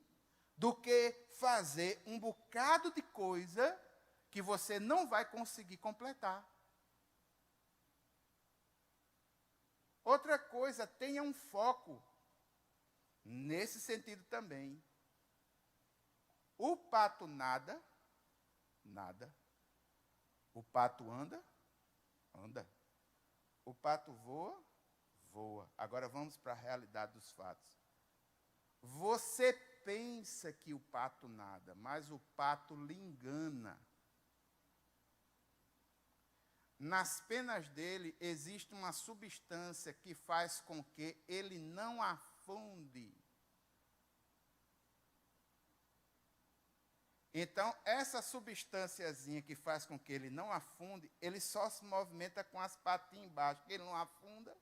do que fazer um bocado de coisa que você não vai conseguir completar. Outra coisa, tenha um foco nesse sentido também. O pato nada. O pato anda. O pato voa. Agora vamos para a realidade dos fatos. Você pensa que o pato nada, mas o pato lhe engana. Nas penas dele existe uma substância que faz com que ele não afunde. Então, essa substânciazinha que faz com que ele não afunde, ele só se movimenta com as patinhas embaixo, porque ele não afunda.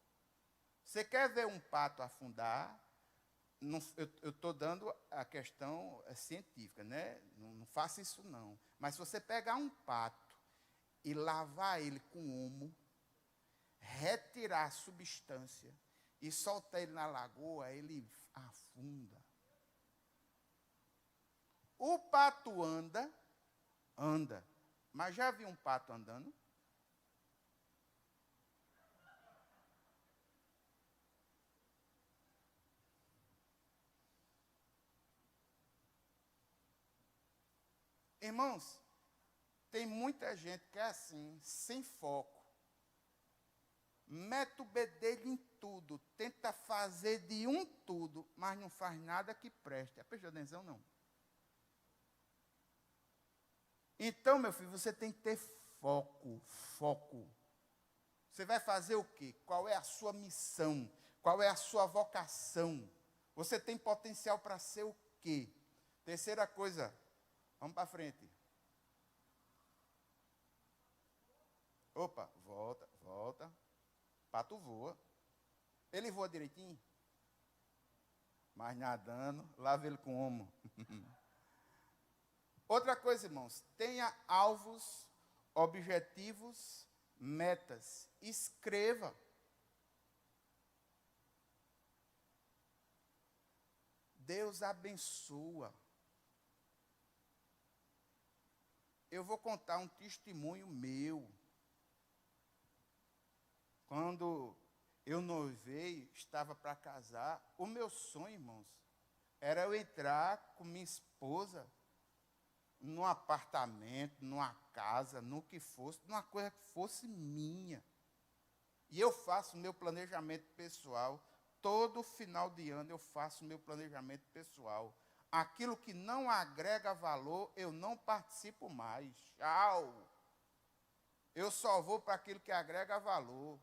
Você quer ver um pato afundar? Eu estou dando a questão científica, né? Não faça isso não. Mas se você pegar um pato e lavar ele com omo, retirar a substância e soltar ele na lagoa, ele afunda. O pato anda, mas já viu um pato andando? Irmãos, tem muita gente que é assim, sem foco. Mete o bedelho em tudo, tenta fazer de um tudo, mas não faz nada que preste. Prestou atenção, não? Então, meu filho, você tem que ter foco. Você vai fazer o quê? Qual é a sua missão? Qual é a sua vocação? Você tem potencial para ser o quê? Terceira coisa, vamos para frente. Opa, volta. Pato voa. Ele voa direitinho? Mas nadando, lava ele com omo. Outra coisa, irmãos, tenha alvos, objetivos, metas. Escreva. Deus abençoa. Eu vou contar um testemunho meu. Quando eu noivei, estava para casar, o meu sonho, irmãos, era eu entrar com minha esposa num apartamento, numa casa, no que fosse, numa coisa que fosse minha. E eu faço meu planejamento pessoal. Todo final de ano eu faço meu planejamento pessoal. Aquilo que não agrega valor, eu não participo mais. Tchau. Eu só vou para aquilo que agrega valor.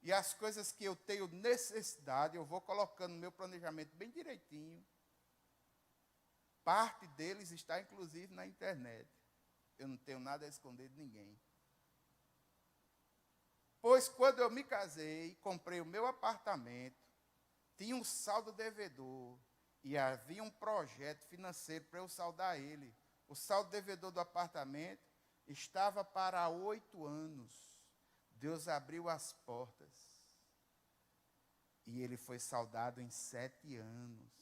E as coisas que eu tenho necessidade, eu vou colocando no meu planejamento bem direitinho. Parte deles está, inclusive, na internet. Eu não tenho nada a esconder de ninguém. Pois, quando eu me casei, comprei o meu apartamento, tinha um saldo devedor e havia um projeto financeiro para eu saldar ele. O saldo devedor do apartamento estava para 8 anos. Deus abriu as portas e ele foi saldado em 7 anos.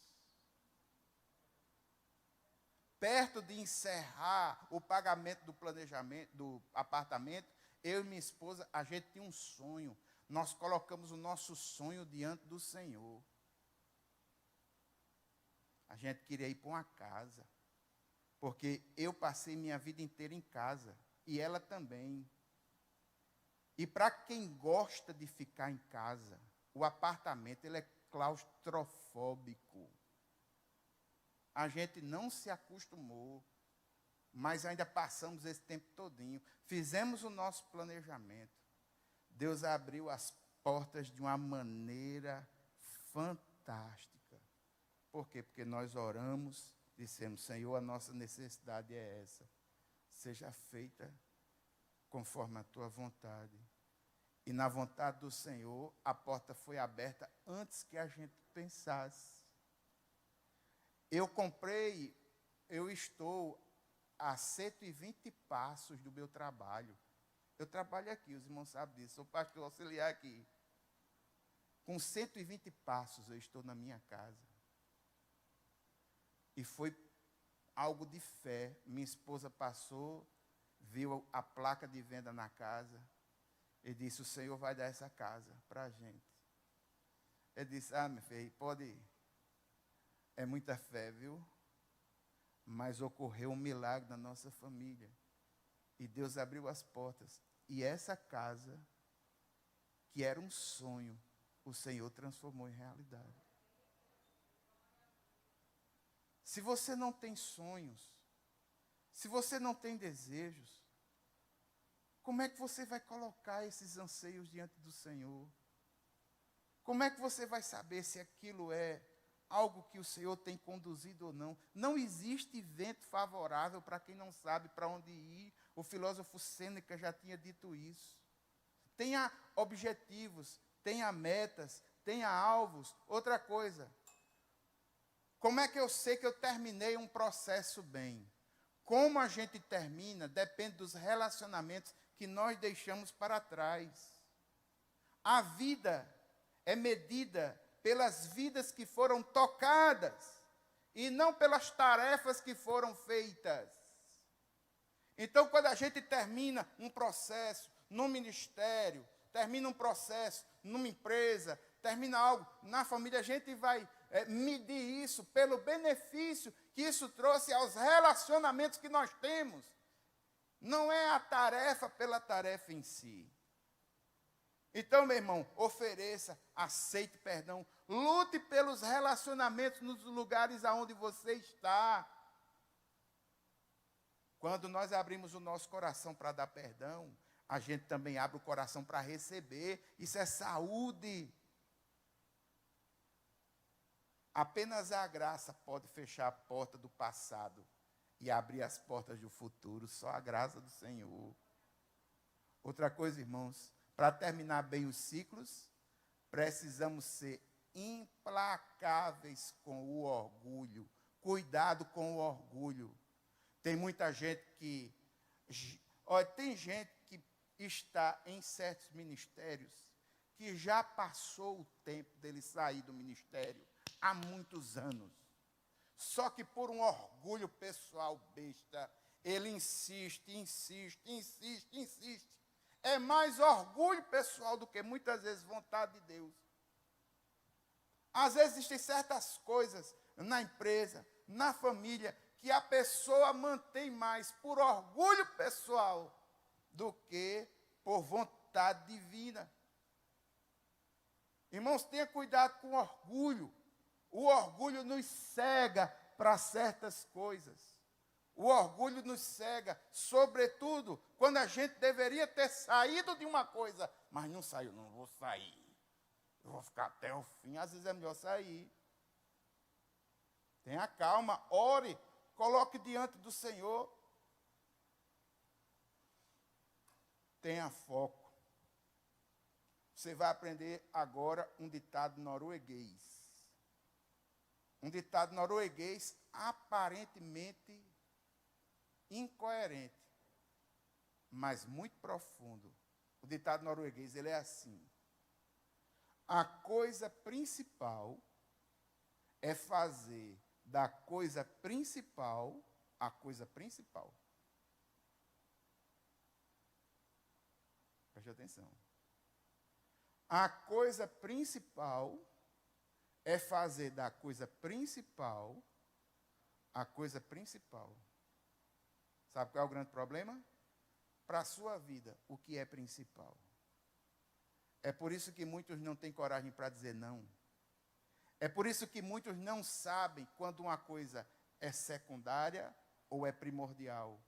Perto de encerrar o pagamento do planejamento do apartamento, eu e minha esposa, a gente tinha um sonho. Nós colocamos o nosso sonho diante do Senhor. A gente queria ir para uma casa, porque eu passei minha vida inteira em casa, e ela também. E para quem gosta de ficar em casa, o apartamento ele é claustrofóbico. A gente não se acostumou, mas ainda passamos esse tempo todinho. Fizemos o nosso planejamento. Deus abriu as portas de uma maneira fantástica. Por quê? Porque nós oramos, dissemos, Senhor, a nossa necessidade é essa. Seja feita conforme a tua vontade. E na vontade do Senhor, a porta foi aberta antes que a gente pensasse. Eu estou a 120 passos do meu trabalho. Eu trabalho aqui, os irmãos sabem disso, sou pastor auxiliar aqui. Com 120 passos eu estou na minha casa. E foi algo de fé. Minha esposa passou, viu a placa de venda na casa e disse, o Senhor vai dar essa casa para a gente. Ele disse, meu filho, pode ir. É muita fé, viu? Mas ocorreu um milagre na nossa família. E Deus abriu as portas. E essa casa, que era um sonho, o Senhor transformou em realidade. Se você não tem sonhos, se você não tem desejos, como é que você vai colocar esses anseios diante do Senhor? Como é que você vai saber se aquilo é algo que o Senhor tem conduzido ou não? Não existe vento favorável para quem não sabe para onde ir. O filósofo Sêneca já tinha dito isso. Tenha objetivos, tenha metas, tenha alvos. Outra coisa, como é que eu sei que eu terminei um processo bem? Como a gente termina depende dos relacionamentos que nós deixamos para trás. A vida é medida pelas vidas que foram tocadas e não pelas tarefas que foram feitas. Então, quando a gente termina um processo no ministério, termina um processo numa empresa, termina algo na família, a gente vai medir isso pelo benefício que isso trouxe aos relacionamentos que nós temos. Não é a tarefa pela tarefa em si. Então, meu irmão, ofereça, aceite perdão, lute pelos relacionamentos nos lugares aonde você está. Quando nós abrimos o nosso coração para dar perdão, a gente também abre o coração para receber. Isso é saúde. Apenas a graça pode fechar a porta do passado e abrir as portas do futuro. Só a graça do Senhor. Outra coisa, irmãos, para terminar bem os ciclos, precisamos ser implacáveis com o orgulho. Cuidado com o orgulho. Tem muita gente que... tem gente que está em certos ministérios que já passou o tempo dele sair do ministério há muitos anos. Só que por um orgulho pessoal besta, ele insiste. É mais orgulho pessoal do que muitas vezes vontade de Deus. Às vezes existem certas coisas na empresa, na família, que a pessoa mantém mais por orgulho pessoal do que por vontade divina. Irmãos, tenha cuidado com o orgulho. O orgulho nos cega para certas coisas. O orgulho nos cega, sobretudo, quando a gente deveria ter saído de uma coisa, mas não saiu, não vou sair. Eu vou ficar até o fim, às vezes é melhor sair. Tenha calma, ore, coloque diante do Senhor. Tenha foco. Você vai aprender agora um ditado norueguês. Um ditado norueguês aparentemente incoerente, mas muito profundo. O ditado norueguês, ele é assim: a coisa principal é fazer da coisa principal a coisa principal. Preste atenção. A coisa principal é fazer da coisa principal a coisa principal. Sabe qual é o grande problema? Para a sua vida, o que é principal? É por isso que muitos não têm coragem para dizer não. É por isso que muitos não sabem quando uma coisa é secundária ou é primordial.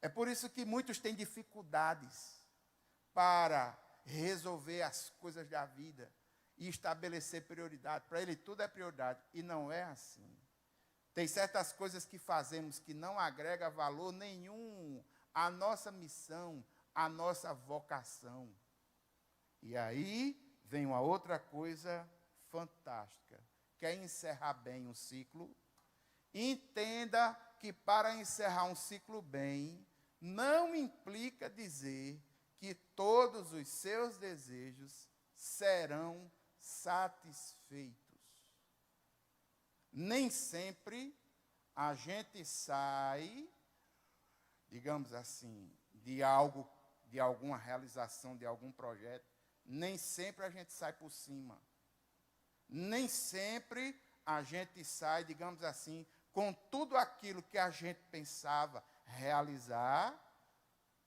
É por isso que muitos têm dificuldades para resolver as coisas da vida e estabelecer prioridade. Para ele tudo é prioridade e não é assim. Tem certas coisas que fazemos que não agrega valor nenhum à nossa missão, à nossa vocação. E aí vem uma outra coisa fantástica. Quer encerrar bem um ciclo? Entenda que para encerrar um ciclo bem, não implica dizer que todos os seus desejos serão satisfeitos. Nem sempre a gente sai, digamos assim, de algo, de alguma realização, de algum projeto, nem sempre a gente sai por cima. Nem sempre a gente sai, digamos assim, com tudo aquilo que a gente pensava realizar,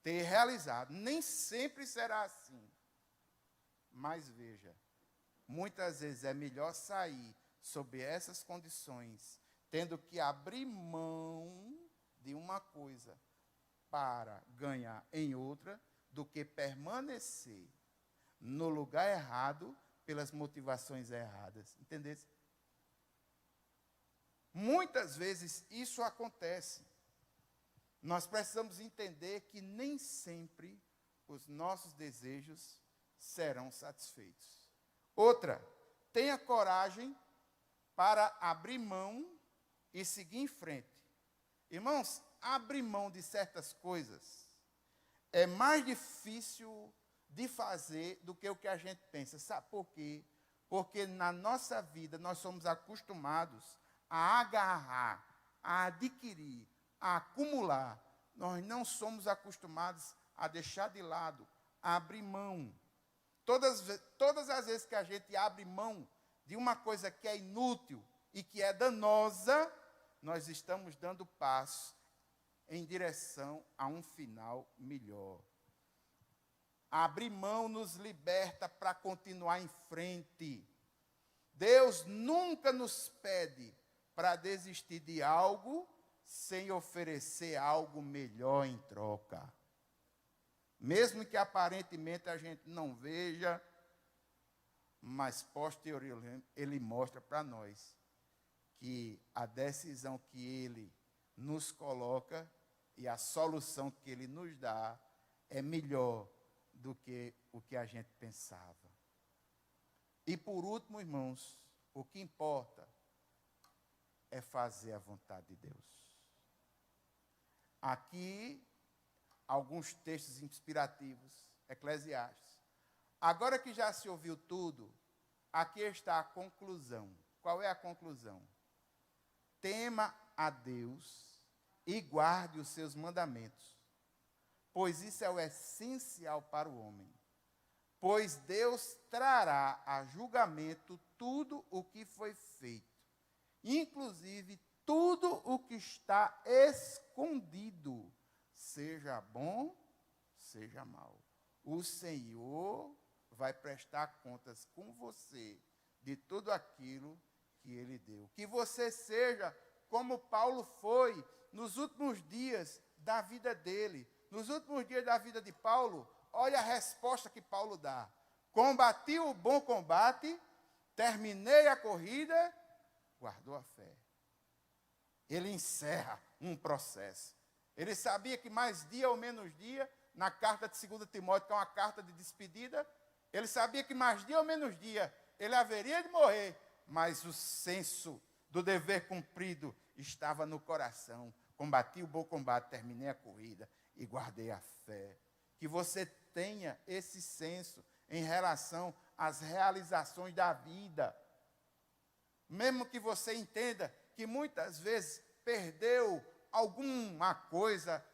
ter realizado. Nem sempre será assim. Mas veja, muitas vezes é melhor sair sob essas condições, tendo que abrir mão de uma coisa para ganhar em outra, do que permanecer no lugar errado pelas motivações erradas. Entendeu? Muitas vezes isso acontece. Nós precisamos entender que nem sempre os nossos desejos serão satisfeitos. Outra, tenha coragem para abrir mão e seguir em frente. Irmãos, abrir mão de certas coisas é mais difícil de fazer do que o que a gente pensa. Sabe por quê? Porque na nossa vida nós somos acostumados a agarrar, a adquirir, a acumular. Nós não somos acostumados a deixar de lado, a abrir mão. Todas as vezes que a gente abre mão de uma coisa que é inútil e que é danosa, nós estamos dando passo em direção a um final melhor. Abrir mão nos liberta para continuar em frente. Deus nunca nos pede para desistir de algo sem oferecer algo melhor em troca. Mesmo que aparentemente a gente não veja, mas posteriormente ele mostra para nós que a decisão que ele nos coloca e a solução que ele nos dá é melhor do que o que a gente pensava. E por último, irmãos, o que importa é fazer a vontade de Deus. Aqui, alguns textos inspirativos, Eclesiastes. Agora que já se ouviu tudo, aqui está a conclusão. Qual é a conclusão? Tema a Deus e guarde os seus mandamentos, pois isso é o essencial para o homem. Pois Deus trará a julgamento tudo o que foi feito, inclusive tudo o que está escondido, seja bom, seja mal. O Senhor vai prestar contas com você de tudo aquilo que Ele deu. Que você seja como Paulo foi nos últimos dias da vida dele. Nos últimos dias da vida de Paulo, olha a resposta que Paulo dá. Combati o bom combate, terminei a corrida, guardou a fé. Ele encerra um processo. Ele sabia que mais dia ou menos dia, na carta de 2 Timóteo, que é uma carta de despedida, ele sabia que mais dia ou menos dia, ele haveria de morrer, mas o senso do dever cumprido estava no coração. Combati o bom combate, terminei a corrida e guardei a fé. Que você tenha esse senso em relação às realizações da vida. Mesmo que você entenda que muitas vezes perdeu alguma coisa,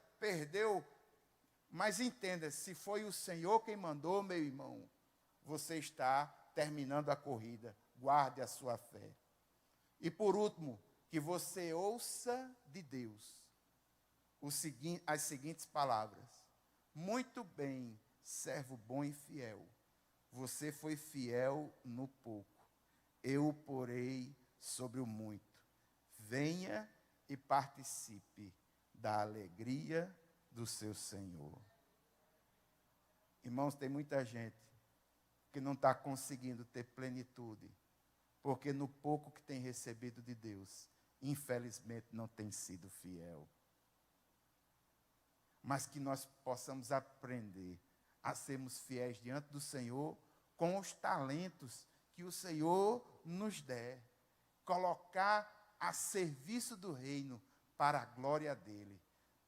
mas entenda, se foi o Senhor quem mandou, meu irmão, você está terminando a corrida, guarde a sua fé. E por último, que você ouça de Deus as seguintes palavras: muito bem, servo bom e fiel, você foi fiel no pouco, eu o porei sobre o muito. Venha e participe da alegria do seu Senhor. Irmãos, tem muita gente que não está conseguindo ter plenitude, porque no pouco que tem recebido de Deus, infelizmente não tem sido fiel. Mas que nós possamos aprender a sermos fiéis diante do Senhor com os talentos que o Senhor nos der. Colocar a serviço do reino para a glória dele.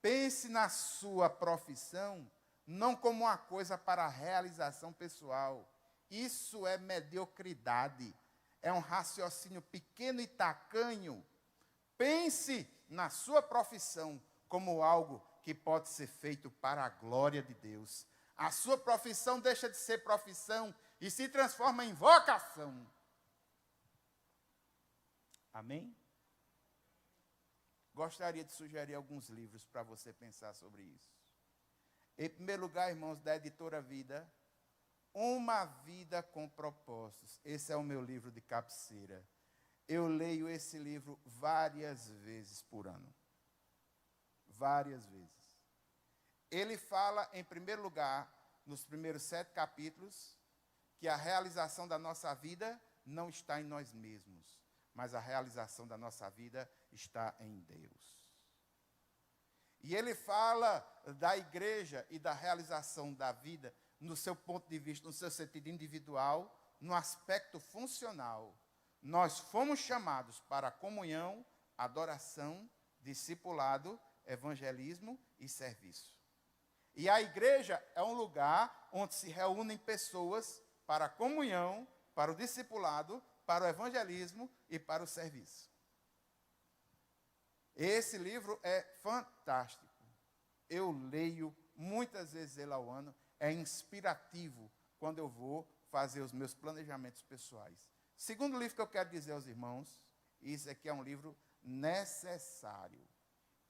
Pense na sua profissão não como uma coisa para a realização pessoal. Isso é mediocridade. É um raciocínio pequeno e tacanho. Pense na sua profissão como algo que pode ser feito para a glória de Deus. A sua profissão deixa de ser profissão e se transforma em vocação. Amém? Gostaria de sugerir alguns livros para você pensar sobre isso. Em primeiro lugar, irmãos, da editora Vida, Uma Vida com Propósitos. Esse é o meu livro de cabeceira. Eu leio esse livro várias vezes por ano. Várias vezes. Ele fala, em primeiro lugar, nos primeiros 7 capítulos, que a realização da nossa vida não está em nós mesmos, mas a realização da nossa vida está em Deus. E ele fala da igreja e da realização da vida no seu ponto de vista, no seu sentido individual, no aspecto funcional. Nós fomos chamados para comunhão, adoração, discipulado, evangelismo e serviço. E a igreja é um lugar onde se reúnem pessoas para a comunhão, para o discipulado, para o evangelismo e para o serviço. Esse livro é fantástico. Eu leio muitas vezes ele ao ano. É inspirativo quando eu vou fazer os meus planejamentos pessoais. Segundo livro que eu quero dizer aos irmãos, isso aqui é um livro necessário.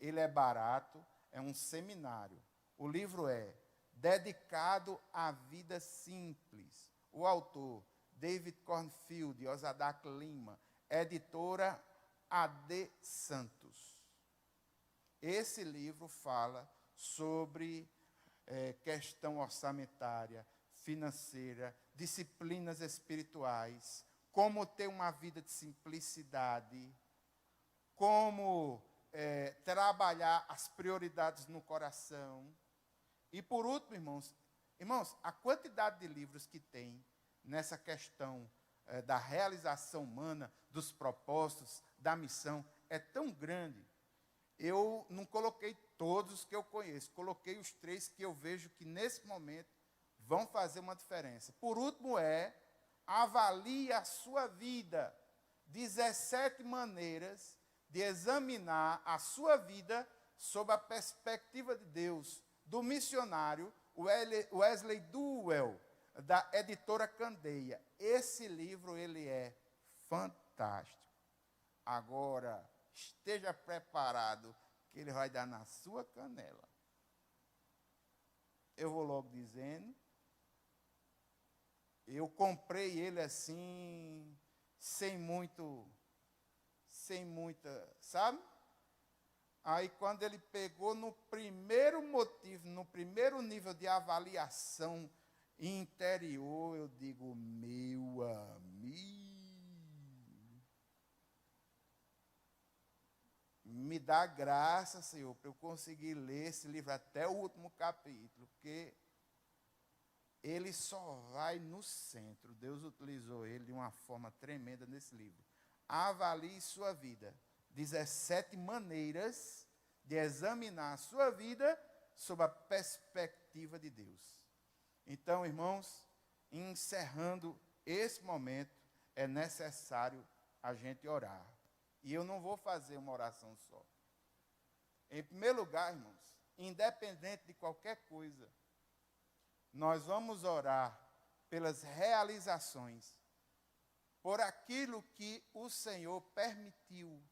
Ele é barato, é um seminário. O livro é Dedicado à Vida Simples. O autor, David Cornfield e Osadak Lima, editora A.D. Santos. Esse livro fala sobre questão orçamentária, financeira, disciplinas espirituais, como ter uma vida de simplicidade, como trabalhar as prioridades no coração. E por último, irmãos, a quantidade de livros que tem nessa questão da realização humana, dos propósitos, da missão, é tão grande. Eu não coloquei todos os que eu conheço, coloquei os 3 que eu vejo que nesse momento vão fazer uma diferença. Por último avalie a sua vida. 17 maneiras de examinar a sua vida sob a perspectiva de Deus, do missionário Wesley Duewel, da editora Candeia. Esse livro, ele é fantástico. Agora, esteja preparado, que ele vai dar na sua canela. Eu vou logo dizendo, eu comprei ele assim, sem muita, sabe? Aí quando ele pegou no primeiro motivo, no primeiro nível de avaliação interior, eu digo, meu amigo, me dá graça, Senhor, para eu conseguir ler esse livro até o último capítulo, porque ele só vai no centro. Deus utilizou ele de uma forma tremenda nesse livro. Avalie sua vida. 17 maneiras de examinar a sua vida sob a perspectiva de Deus. Então, irmãos, encerrando esse momento, é necessário a gente orar. E eu não vou fazer uma oração só. Em primeiro lugar, irmãos, independente de qualquer coisa, nós vamos orar pelas realizações, por aquilo que o Senhor permitiu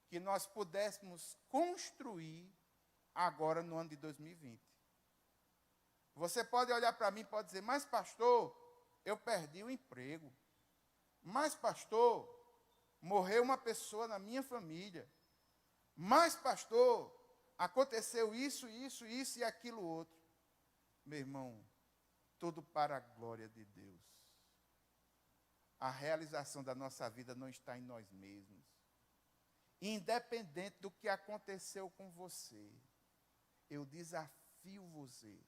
que nós pudéssemos construir agora no ano de 2020. Você pode olhar para mim e pode dizer, mas pastor, eu perdi o emprego. Mas pastor, morreu uma pessoa na minha família. Mas pastor, aconteceu isso e aquilo outro. Meu irmão, tudo para a glória de Deus. A realização da nossa vida não está em nós mesmos. Independente do que aconteceu com você, eu desafio você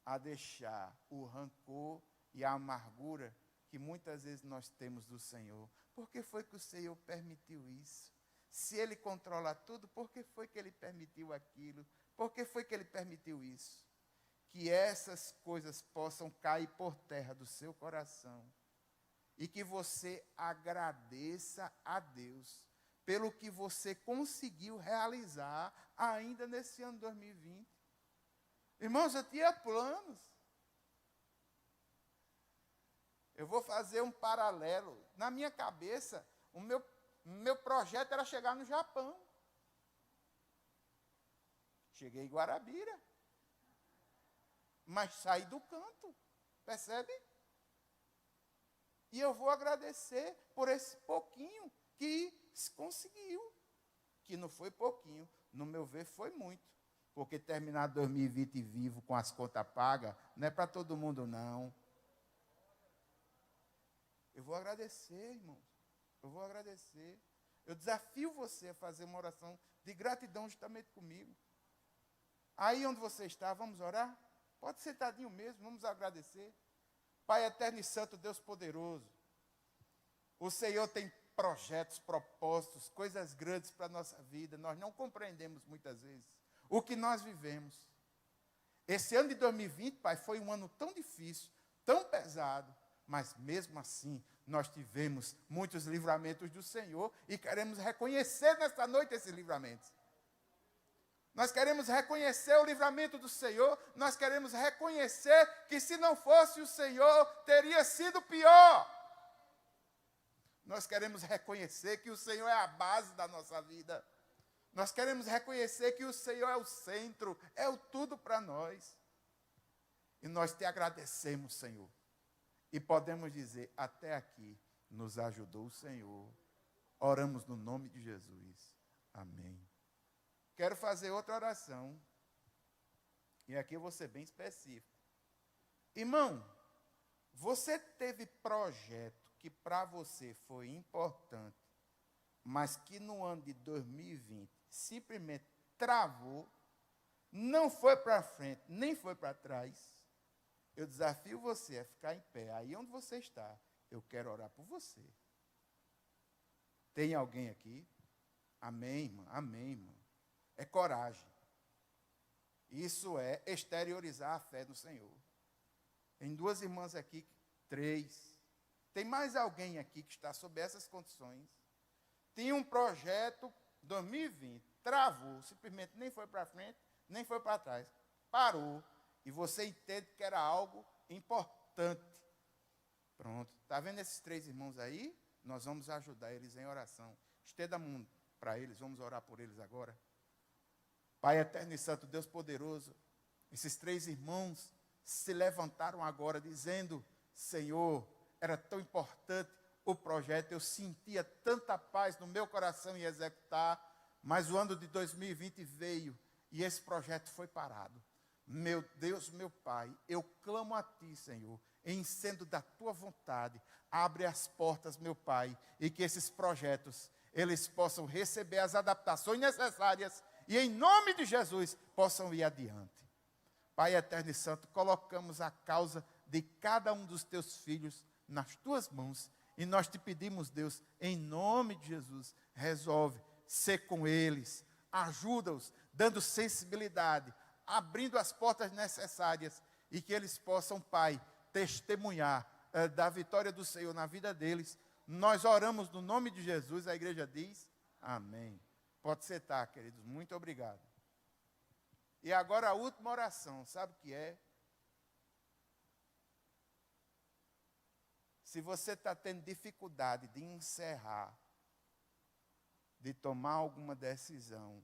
a deixar o rancor e a amargura que muitas vezes nós temos do Senhor. Por que foi que o Senhor permitiu isso? Se Ele controla tudo, por que foi que Ele permitiu aquilo? Por que foi que Ele permitiu isso? Que essas coisas possam cair por terra do seu coração e que você agradeça a Deus pelo que você conseguiu realizar ainda nesse ano 2020. Irmãos, eu tinha planos. Eu vou fazer um paralelo. Na minha cabeça, o meu projeto era chegar no Japão. Cheguei em Guarabira. Mas saí do canto. Percebe? E eu vou agradecer por esse pouquinho que se conseguiu. Que não foi pouquinho. No meu ver, foi muito. Porque terminar 2020 vivo com as contas pagas não é para todo mundo, não. Eu vou agradecer, irmãos. Eu vou agradecer. Eu desafio você a fazer uma oração de gratidão justamente comigo. Aí onde você está, vamos orar? Pode ser sentadinho mesmo, vamos agradecer. Pai eterno e santo, Deus poderoso. O Senhor tem projetos, propósitos, coisas grandes para a nossa vida. Nós não compreendemos muitas vezes o que nós vivemos. Esse ano de 2020, Pai, foi um ano tão difícil, tão pesado, mas mesmo assim, nós tivemos muitos livramentos do Senhor e queremos reconhecer nesta noite esses livramentos. Nós queremos reconhecer o livramento do Senhor, nós queremos reconhecer que se não fosse o Senhor, teria sido pior. Nós queremos reconhecer que o Senhor é a base da nossa vida. Nós queremos reconhecer que o Senhor é o centro, é o tudo para nós. E nós te agradecemos, Senhor. E podemos dizer, até aqui nos ajudou o Senhor. Oramos no nome de Jesus. Amém. Quero fazer outra oração. E aqui eu vou ser bem específico. Irmão, você teve projeto que para você foi importante, mas que no ano de 2020 simplesmente travou, não foi para frente, nem foi para trás. Eu desafio você a ficar em pé. Aí onde você está, eu quero orar por você. Tem alguém aqui? Amém, irmã? Amém, irmã. É coragem. Isso é exteriorizar a fé no Senhor. Tem 2 irmãs aqui, 3. Tem mais alguém aqui que está sob essas condições. Tinha um projeto 2020, travou, simplesmente nem foi para frente, nem foi para trás. Parou. E você entende que era algo importante. Pronto. Está vendo esses 3 irmãos aí? Nós vamos ajudar eles em oração. Estenda a mão para eles. Vamos orar por eles agora. Pai eterno e santo, Deus poderoso, esses 3 irmãos se levantaram agora dizendo: Senhor, era tão importante o projeto, eu sentia tanta paz no meu coração em executar, mas o ano de 2020 veio e esse projeto foi parado. Meu Deus, meu Pai, eu clamo a Ti, Senhor, em sendo da Tua vontade, abre as portas, meu Pai, e que esses projetos, eles possam receber as adaptações necessárias e, em nome de Jesus, possam ir adiante. Pai eterno e santo, colocamos a causa de cada um dos Teus filhos nas Tuas mãos, e nós Te pedimos, Deus, em nome de Jesus, resolve, ser com eles, ajuda-os, dando sensibilidade, abrindo as portas necessárias, e que eles possam, Pai, testemunhar da vitória do Senhor na vida deles. Nós oramos no nome de Jesus, a igreja diz, amém. Pode sentar, queridos, muito obrigado. E agora a última oração, sabe o que é? Se você está tendo dificuldade de encerrar, de tomar alguma decisão,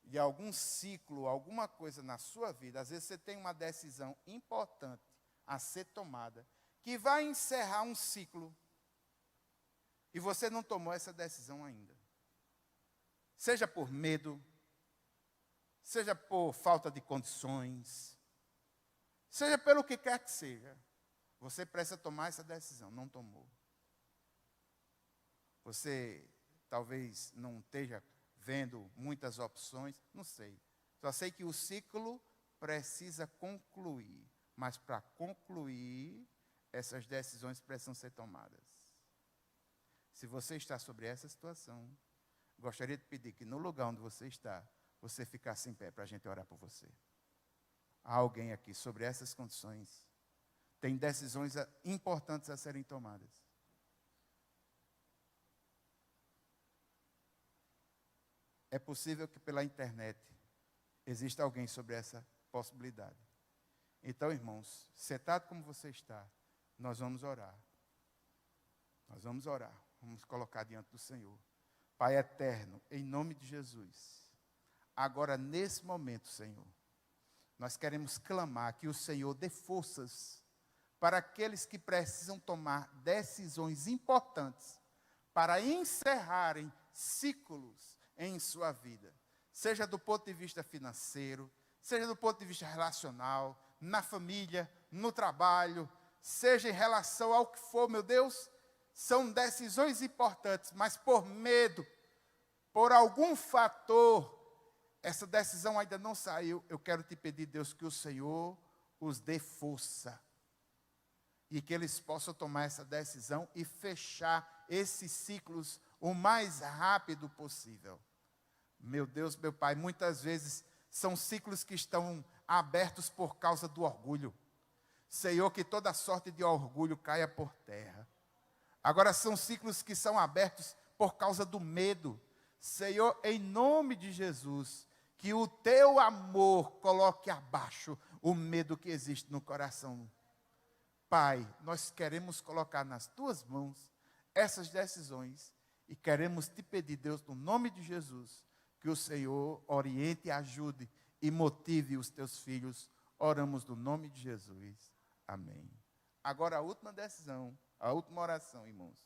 de algum ciclo, alguma coisa na sua vida, às vezes você tem uma decisão importante a ser tomada, que vai encerrar um ciclo, e você não tomou essa decisão ainda. Seja por medo, seja por falta de condições, seja pelo que quer que seja, você precisa tomar essa decisão, não tomou. Você talvez não esteja vendo muitas opções, não sei. Só sei que o ciclo precisa concluir, mas para concluir, essas decisões precisam ser tomadas. Se você está sobre essa situação, gostaria de pedir que no lugar onde você está, você ficasse em pé para a gente orar por você. Há alguém aqui sobre essas condições, tem decisões importantes a serem tomadas. É possível que pela internet exista alguém sobre essa possibilidade. Então, irmãos, sentado como você está, nós vamos orar. Nós vamos orar, vamos colocar diante do Senhor. Pai eterno, em nome de Jesus, agora nesse momento, Senhor, nós queremos clamar que o Senhor dê forças para aqueles que precisam tomar decisões importantes para encerrarem ciclos em sua vida, seja do ponto de vista financeiro, seja do ponto de vista relacional, na família, no trabalho, seja em relação ao que for, meu Deus, são decisões importantes, mas por medo, por algum fator, essa decisão ainda não saiu. Eu quero te pedir, Deus, que o Senhor os dê força e que eles possam tomar essa decisão e fechar esses ciclos o mais rápido possível. Meu Deus, meu Pai, muitas vezes são ciclos que estão abertos por causa do orgulho. Senhor, que toda sorte de orgulho caia por terra. Agora são ciclos que são abertos por causa do medo. Senhor, em nome de Jesus, que o teu amor coloque abaixo o medo que existe no coração. Pai, nós queremos colocar nas tuas mãos essas decisões e queremos te pedir, Deus, no nome de Jesus, que o Senhor oriente, ajude e motive os teus filhos. Oramos no nome de Jesus. Amém. Agora a última decisão, a última oração, irmãos.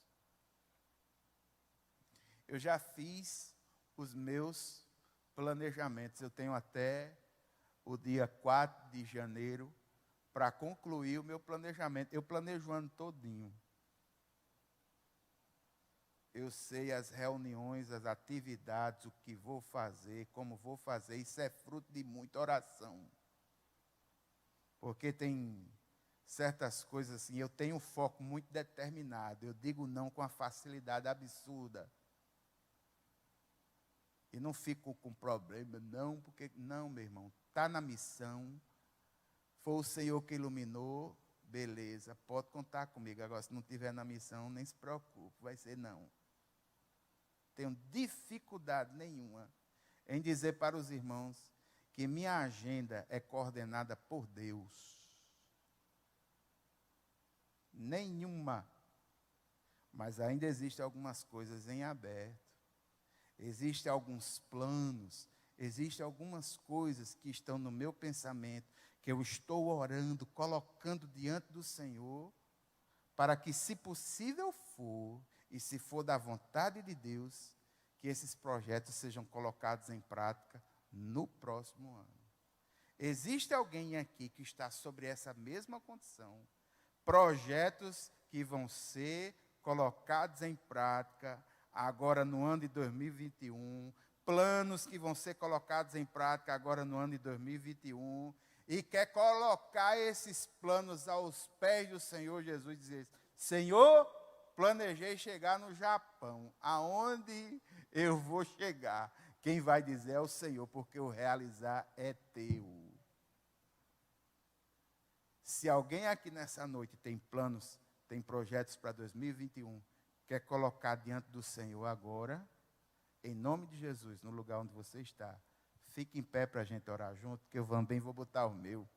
Eu já fiz os meus planejamentos. Eu tenho até o dia 4 de janeiro para concluir o meu planejamento. Eu planejo o ano todinho. Eu sei as reuniões, as atividades, o que vou fazer, como vou fazer. Isso é fruto de muita oração. Porque tem certas coisas assim, eu tenho um foco muito determinado. Eu digo não com uma facilidade absurda. E não fico com problema, não, porque, não, meu irmão, está na missão, foi o Senhor que iluminou, beleza, pode contar comigo. Agora, se não estiver na missão, nem se preocupe, vai ser não. Tenho dificuldade nenhuma em dizer para os irmãos que minha agenda é coordenada por Deus. Nenhuma. Mas ainda existem algumas coisas em aberto. Existem alguns planos, existem algumas coisas que estão no meu pensamento, que eu estou orando, colocando diante do Senhor, para que, se possível for, e se for da vontade de Deus, que esses projetos sejam colocados em prática no próximo ano. Existe alguém aqui que está sobre essa mesma condição? Projetos que vão ser colocados em prática agora no ano de 2021, planos que vão ser colocados em prática agora no ano de 2021, e quer colocar esses planos aos pés do Senhor Jesus e dizer: Senhor, planejei chegar no Japão, aonde eu vou chegar? Quem vai dizer é o Senhor, porque o realizar é teu. Se alguém aqui nessa noite tem planos, tem projetos para 2021, quer colocar diante do Senhor agora, em nome de Jesus, no lugar onde você está, fique em pé para a gente orar junto, que eu também vou botar o meu.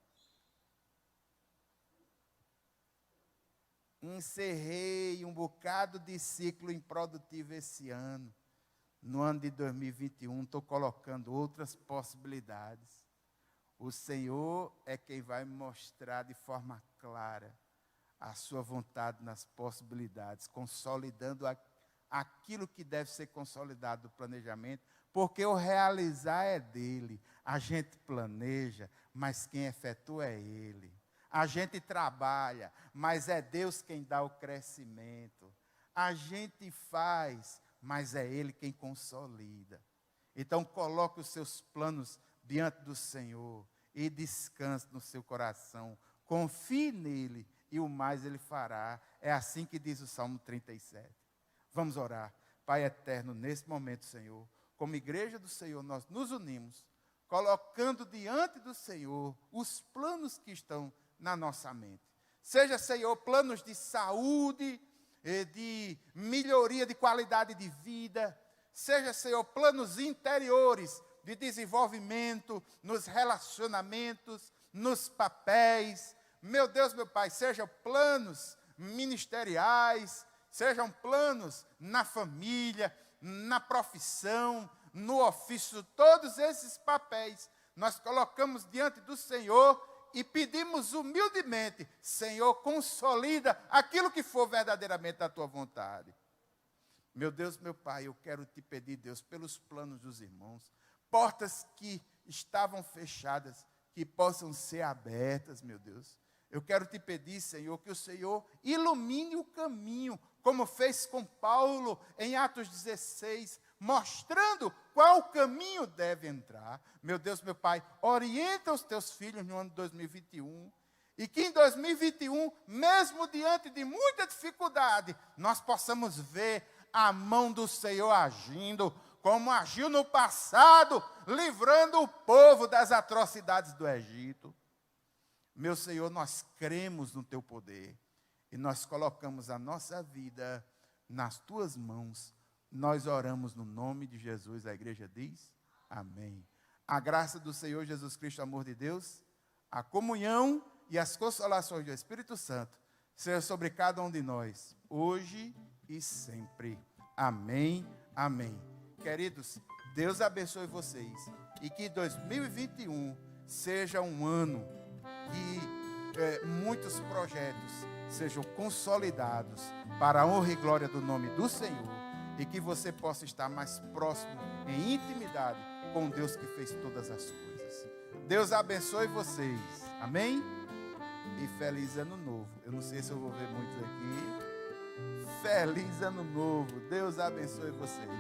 Encerrei um bocado de ciclo improdutivo esse ano. No ano de 2021, estou colocando outras possibilidades. O Senhor é quem vai mostrar de forma clara a sua vontade nas possibilidades, consolidando aquilo que deve ser consolidado do planejamento, porque o realizar é dele. A gente planeja, mas quem efetua é ele. A gente trabalha, mas é Deus quem dá o crescimento. A gente faz, mas é ele quem consolida. Então coloque os seus planos diante do Senhor e descanse no seu coração. Confie nele e o mais ele fará. É assim que diz o Salmo 37. Vamos orar. Pai eterno, nesse momento, Senhor, como igreja do Senhor, nós nos unimos, colocando diante do Senhor os planos que estão na nossa mente. Seja, Senhor, planos de saúde, de melhoria de qualidade de vida. Seja, Senhor, planos interiores de desenvolvimento nos relacionamentos, nos papéis. Meu Deus, meu Pai, sejam planos ministeriais, sejam planos na família, na profissão, no ofício, todos esses papéis nós colocamos diante do Senhor e pedimos humildemente: Senhor, consolida aquilo que for verdadeiramente da tua vontade. Meu Deus, meu Pai, eu quero te pedir, Deus, pelos planos dos irmãos, portas que estavam fechadas, que possam ser abertas, meu Deus. Eu quero te pedir, Senhor, que o Senhor ilumine o caminho, como fez com Paulo em Atos 16, mostrando qual caminho deve entrar. Meu Deus, meu Pai, orienta os teus filhos no ano de 2021, e que em 2021, mesmo diante de muita dificuldade, nós possamos ver a mão do Senhor agindo, como agiu no passado, livrando o povo das atrocidades do Egito. Meu Senhor, nós cremos no teu poder e nós colocamos a nossa vida nas tuas mãos. Nós oramos no nome de Jesus. A igreja diz: amém. A graça do Senhor Jesus Cristo, o amor de Deus, a comunhão e as consolações do Espírito Santo seja sobre cada um de nós, hoje e sempre. Amém, amém. Queridos, Deus abençoe vocês e que 2021 seja um ano que muitos projetos sejam consolidados para a honra e glória do nome do Senhor, e que você possa estar mais próximo em intimidade com Deus que fez todas as coisas. Deus abençoe vocês, amém? E feliz ano novo. Eu não sei se eu vou ver muitos aqui. Feliz ano novo. Deus abençoe vocês.